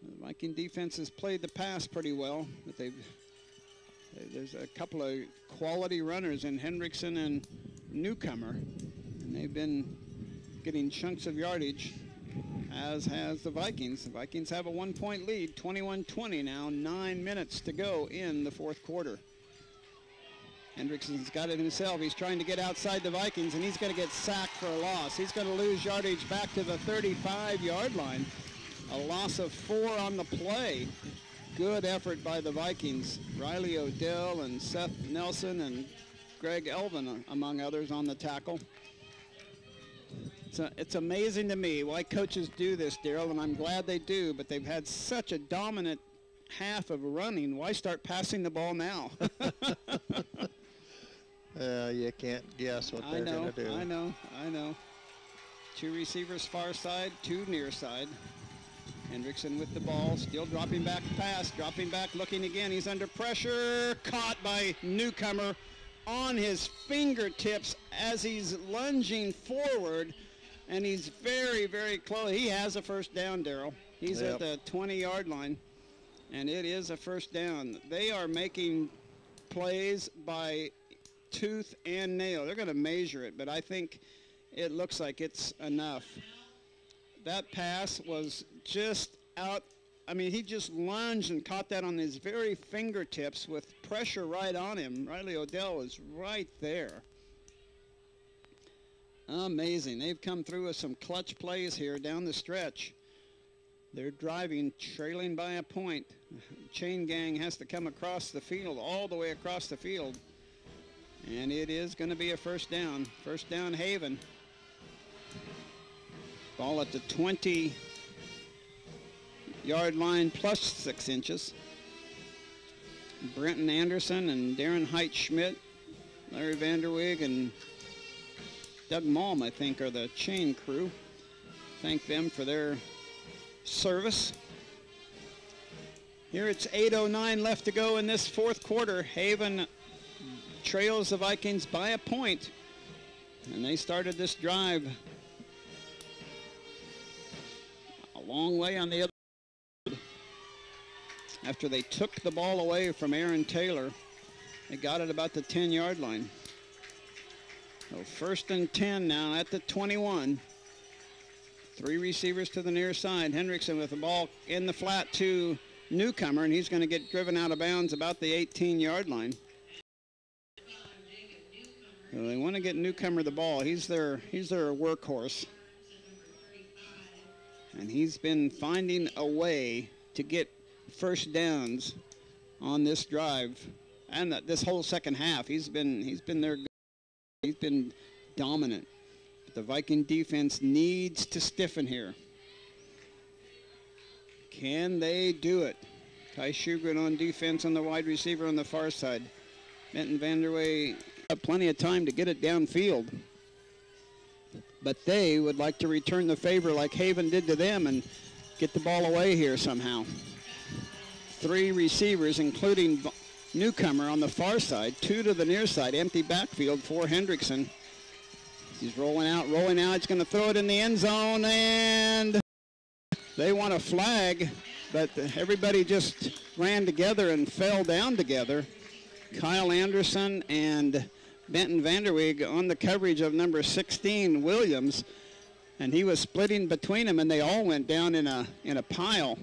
The Viking defense has played the pass pretty well, but there's a couple of quality runners in Hendrickson and Newcomer, and they've been getting chunks of yardage, as has the Vikings. The Vikings have a 1-point lead, 21-20 now, 9 minutes to go in the fourth quarter. Hendrickson's got it himself. He's trying to get outside the Vikings, and he's going to get sacked for a loss. He's going to lose yardage back to the 35-yard line. A loss of 4 on the play. Good effort by the Vikings. Riley Odell and Seth Nelson and Greg Elvin, among others, on the tackle. It's amazing to me why coaches do this, Daryl, and I'm glad they do, but they've had such a dominant half of running. Why start passing the ball now? You can't guess what they're going to do. I know. 2 receivers far side, 2 near side. Hendrickson with the ball, still dropping back pass, dropping back, looking again. He's under pressure, caught by Newcomer on his fingertips as he's lunging forward, and he's very, very close. He has a first down, Daryl. He's at the 20-yard line, and it is a first down. They are making plays by tooth and nail. They're going to measure it, but I think it looks like it's enough. That pass was just out. I mean, he just lunged and caught that on his very fingertips with pressure right on him. Riley Odell was right there. Amazing. They've come through with some clutch plays here down the stretch. They're driving, trailing by a point. Chain gang has to come across the field, all the way across the field. And it is going to be a first down. First down, Haven. Ball at the 20-yard line plus 6 inches. Brenton Anderson and Darren Height-Schmidt, Larry Vanderwig, and Doug Malm, I think, are the chain crew. Thank them for their service. Here it's 8:09 left to go in this fourth quarter. Haven trails the Vikings by a point, and they started this drive a long way on the other side. After they took the ball away from Aaron Taylor, they got it about the 10-yard line. So first and 10 now at the 21. 3 receivers to the near side. Hendrickson with the ball in the flat to Newcomer, and he's going to get driven out of bounds about the 18-yard line. So they want to get Newcomer the ball. He's their workhorse. And he's been finding a way to get first downs on this drive and this whole second half. He's been there. He's been dominant. But the Viking defense needs to stiffen here. Can they do it? Kai Shugren on defense on the wide receiver on the far side. Benton Vanderway have plenty of time to get it downfield. But they would like to return the favor like Haven did to them and get the ball away here somehow. 3 receivers, including Newcomer on the far side, 2 to the near side, empty backfield for Hendrickson. He's rolling out. He's going to throw it in the end zone, and they want a flag, but everybody just ran together and fell down together. Kyle Anderson and Benton Vanderweeg on the coverage of number 16, Williams, and he was splitting between them, and they all went down in a pile.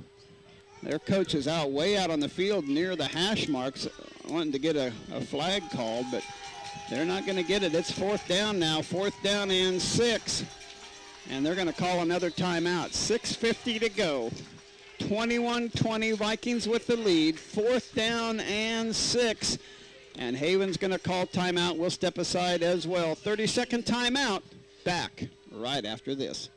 Their coach is out way out on the field near the hash marks, wanting to get a flag called, but they're not going to get it. It's 4th down now, 4th down and 6. And they're going to call another timeout. 6:50 to go. 21-20, Vikings with the lead. 4th down and 6. And Haven's going to call timeout. We'll step aside as well. 30-second timeout. Back right after this.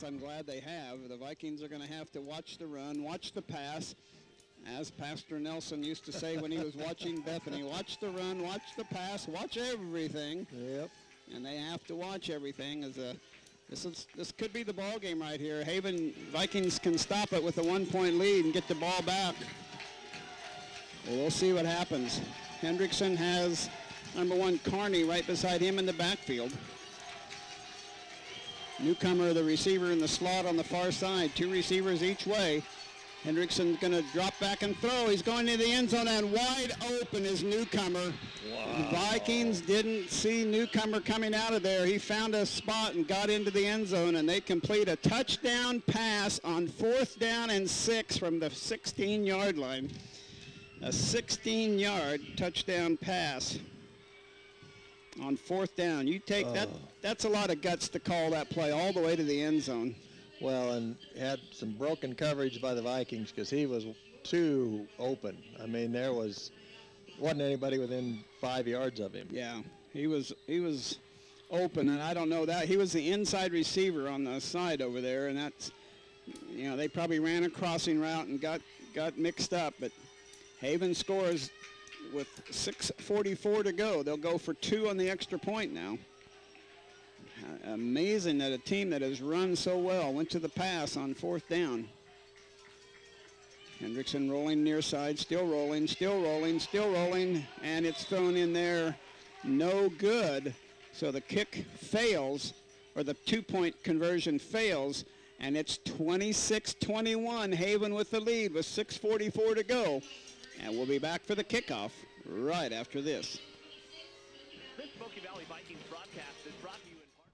I'm glad they have. The Vikings are going to have to watch the run, watch the pass, as Pastor Nelson used to say when he was watching Bethany. Watch the run, watch the pass, watch everything. Yep. And they have to watch everything. This could be the ball game right here. Haven Vikings can stop it with a 1-point lead and get the ball back. Well, we'll see what happens. Hendrickson has number 1 Carney right beside him in the backfield. Newcomer, the receiver in the slot on the far side. 2 receivers each way. Hendrickson's going to drop back and throw. He's going to the end zone, and wide open is Newcomer. Wow. The Vikings didn't see Newcomer coming out of there. He found a spot and got into the end zone, and they complete a touchdown pass on 4th down and 6 from the 16-yard line. A 16-yard touchdown pass on 4th down. You take that, that's a lot of guts to call that play all the way to the end zone. Well, and had some broken coverage by the Vikings because he was too open. I mean, wasn't anybody within 5 yards of him. Yeah, he was open, and I don't know that. He was the inside receiver on the side over there, and that's, they probably ran a crossing route and got mixed up, but Haven scores with 6:44 to go. They'll go for 2 on the extra point now. Amazing that a team that has run so well went to the pass on 4th down. Hendrickson rolling near side, still rolling, and it's thrown in there. No good. So the kick fails, or the 2-point conversion fails, and it's 26-21. Haven with the lead with 6:44 to go. And we'll be back for the kickoff right after this. This Smoky Valley Vikings broadcast is brought to you in part.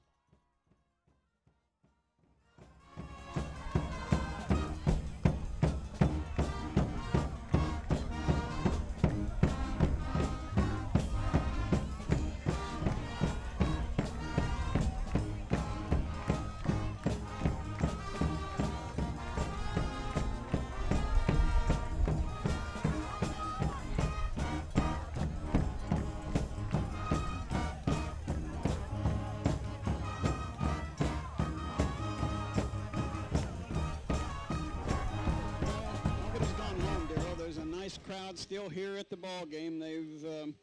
Crowd still here at the ball game. They've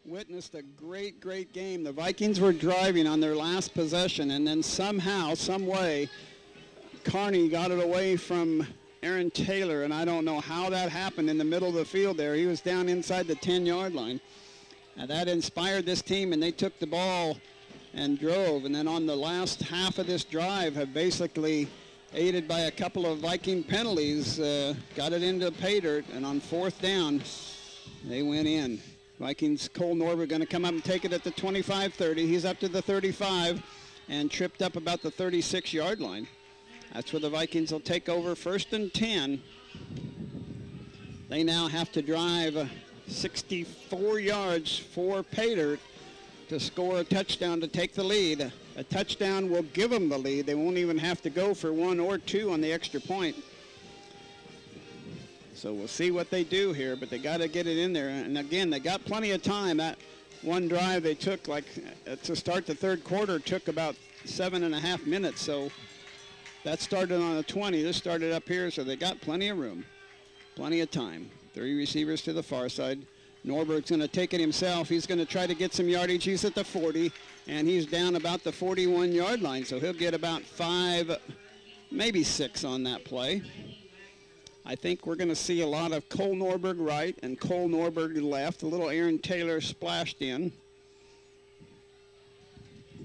witnessed a great game. The Vikings were driving on their last possession, and then somehow, some way, Carney got it away from Aaron Taylor, and I don't know how that happened in the middle of the field there. He was down inside the 10-yard line. And that inspired this team, and they took the ball and drove. And then on the last half of this drive have basically, aided by a couple of Viking penalties, got it into pay dirt, and on 4th down, they went in. Vikings, Cole Norwood going to come up and take it at the 25-30. He's up to the 35 and tripped up about the 36-yard line. That's where the Vikings will take over 1st and 10. They now have to drive 64 yards for pay dirt to score a touchdown to take the lead. A touchdown will give them the lead. They won't even have to go for 1 or 2 on the extra point. So we'll see what they do here, but they got to get it in there. And again, they got plenty of time. That one drive they took, like to start the third quarter, took about 7.5 minutes. So that started on the 20. This started up here, so they got plenty of room, plenty of time. 3 receivers to the far side. Norberg's going to take it himself. He's going to try to get some yardage. He's at the 40, and he's down about the 41-yard line, so he'll get about 5, maybe 6 on that play. I think we're going to see a lot of Cole Norberg right and Cole Norberg left. A little Aaron Taylor splashed in.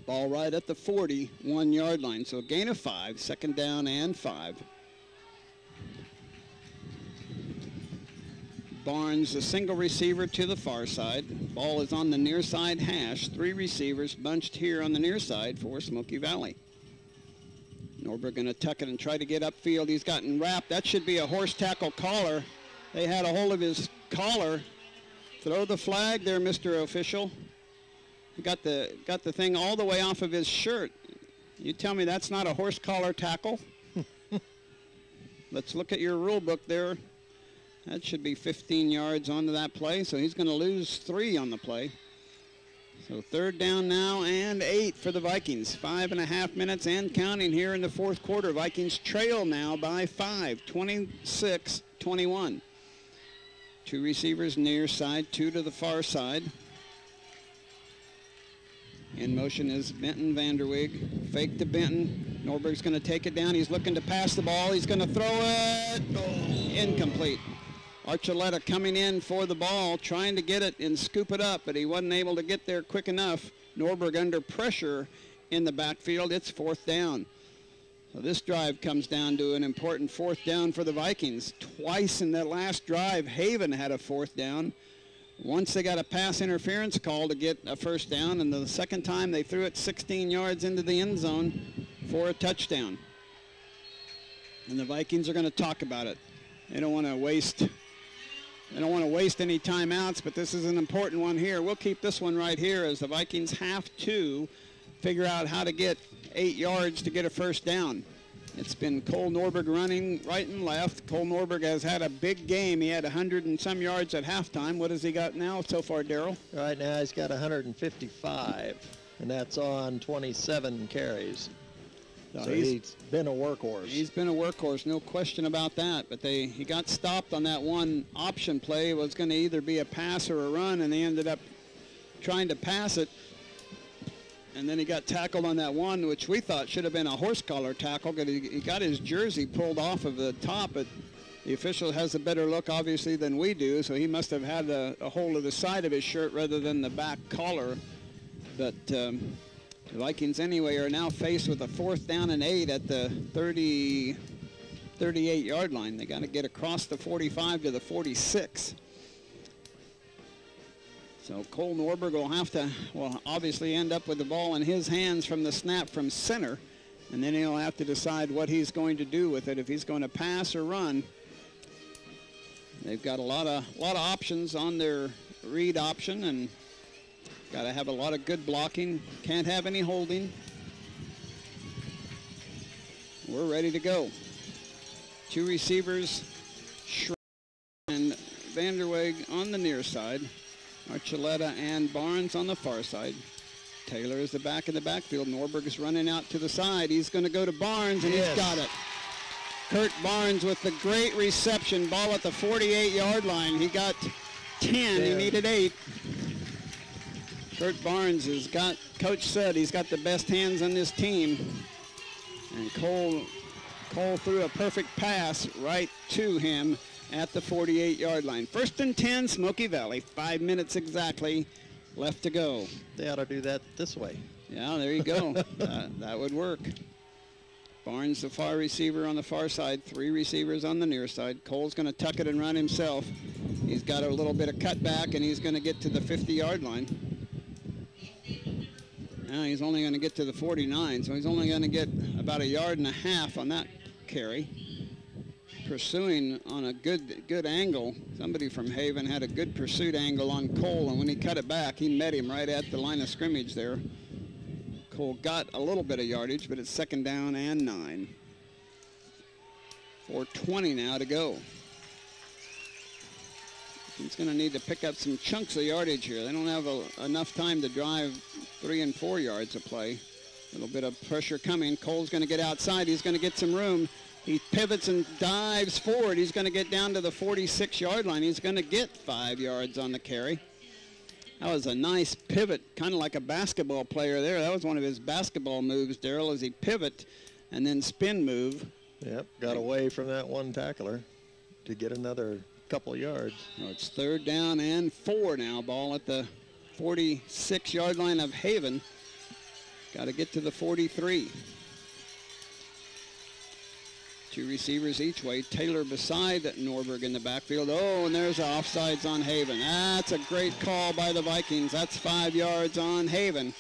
Ball right at the 41-yard line, so a gain of 5, 2nd down and 5. Barnes, the single receiver to the far side. Ball is on the near side hash. 3 receivers bunched here on the near side for Smoky Valley. Norberg going to tuck it and try to get upfield. He's gotten wrapped. That should be a horse tackle collar. They had a hold of his collar. Throw the flag there, Mr. Official. He got the thing all the way off of his shirt. You tell me that's not a horse collar tackle? Let's look at your rule book there. That should be 15 yards onto that play, so he's going to lose 3 on the play. So 3rd down now and 8 for the Vikings. 5.5 minutes and counting here in the 4th quarter. Vikings trail now by 5, 26-21. 2 receivers near side, 2 to the far side. In motion is Benton Vanderweg. Fake to Benton. Norberg's going to take it down. He's looking to pass the ball. He's going to throw it. Oh, incomplete. Archuleta coming in for the ball, trying to get it and scoop it up, but he wasn't able to get there quick enough. Norberg under pressure in the backfield. It's 4th down. So this drive comes down to an important 4th down for the Vikings. Twice in that last drive, Haven had a 4th down. Once they got a pass interference call to get a 1st down, and the second time they threw it 16 yards into the end zone for a touchdown. And the Vikings are going to talk about it. They don't want to waste any timeouts, but this is an important one here. We'll keep this one right here as the Vikings have to figure out how to get 8 yards to get a 1st down. It's been Cole Norberg running right and left. Cole Norberg has had a big game. He had 100 and some yards at halftime. What has he got now so far, Darryl? Right now he's got 155, and that's on 27 carries. So he's been a workhorse. He's been a workhorse, no question about that. But he got stopped on that one option play. It was going to either be a pass or a run, and they ended up trying to pass it. And then he got tackled on that one, which we thought should have been a horse collar tackle, because he got his jersey pulled off of the top. But the official has a better look, obviously, than we do, so he must have had a hold of the side of his shirt rather than the back collar. But the Vikings, anyway, are now faced with a 4th down and 8 at the 38-yard line. They got to get across the 45 to the 46. So Cole Norberg will have to, obviously end up with the ball in his hands from the snap from center, and then he'll have to decide what he's going to do with it, if he's going to pass or run. They've got a lot of options on their read option, and got to have a lot of good blocking. Can't have any holding. We're ready to go. 2 receivers, and Vanderweg on the near side. Archuleta and Barnes on the far side. Taylor is the back in the backfield. Norberg is running out to the side. He's going to go to Barnes, and he's got it. Kurt Barnes with the great reception. Ball at the 48-yard line. He got 10. He needed 8. Kurt Barnes has got, Coach said he's got the best hands on this team. And Cole threw a perfect pass right to him at the 48-yard line. 1st and 10, Smoky Valley. 5 minutes exactly left to go. They ought to do that this way. Yeah, there you go. That would work. Barnes, the far receiver on the far side. 3 receivers on the near side. Cole's going to tuck it and run himself. He's got a little bit of cutback, and he's going to get to the 50-yard line. Now he's only going to get to the 49, so he's only going to get about 1.5 yards on that carry. pursuing on a good angle. Somebody from Haven had a good pursuit angle on Cole, and when he cut it back, he met him right at the line of scrimmage there. Cole got a little bit of yardage, but it's 2nd down and 9. 4:20 now to go. He's going to need to pick up some chunks of yardage here. They don't have enough time to drive 3 and 4 yards of play. A little bit of pressure coming. Cole's going to get outside. He's going to get some room. He pivots and dives forward. He's going to get down to the 46-yard line. He's going to get 5 yards on the carry. That was a nice pivot, kind of like a basketball player there. That was one of his basketball moves, Darrell, as he pivot and then spin move. Yep, got away from that one tackler to get another couple yards. Well, it's 3rd down and 4 now. Ball at the 46-yard line of Haven. Got to get to the 43. 2 receivers each way. Taylor beside Norberg in the backfield. Oh, and there's offsides on Haven. That's a great call by the Vikings. That's 5 yards on Haven.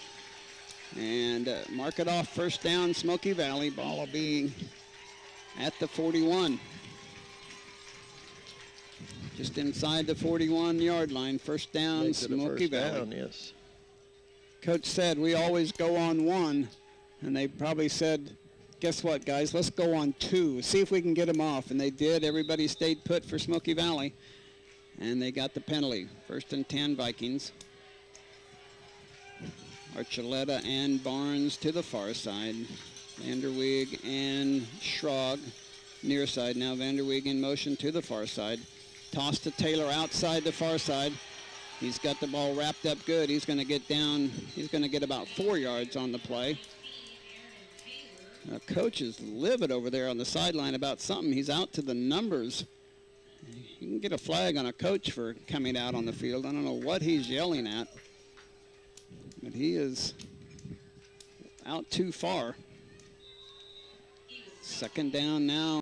And mark it off, 1st down, Smoky Valley. Ball will be at the 41. Just inside the 41-yard line. 1st down, Smoky Valley. Down, yes. Coach said we always go on 1, and they probably said, guess what, guys, let's go on 2, see if we can get them off. And they did. Everybody stayed put for Smoky Valley, and they got the penalty. 1st and 10 Vikings. Archuleta and Barnes to the far side. Vanderweeg and Schrog near side. Now Vanderweeg in motion to the far side. Toss to Taylor outside the far side. He's got the ball wrapped up good. He's going to get down. He's going to get about 4 yards on the play. Coach is livid over there on the sideline about something. He's out to the numbers. You can get a flag on a coach for coming out on the field. I don't know what he's yelling at, but he is out too far. 2nd down now.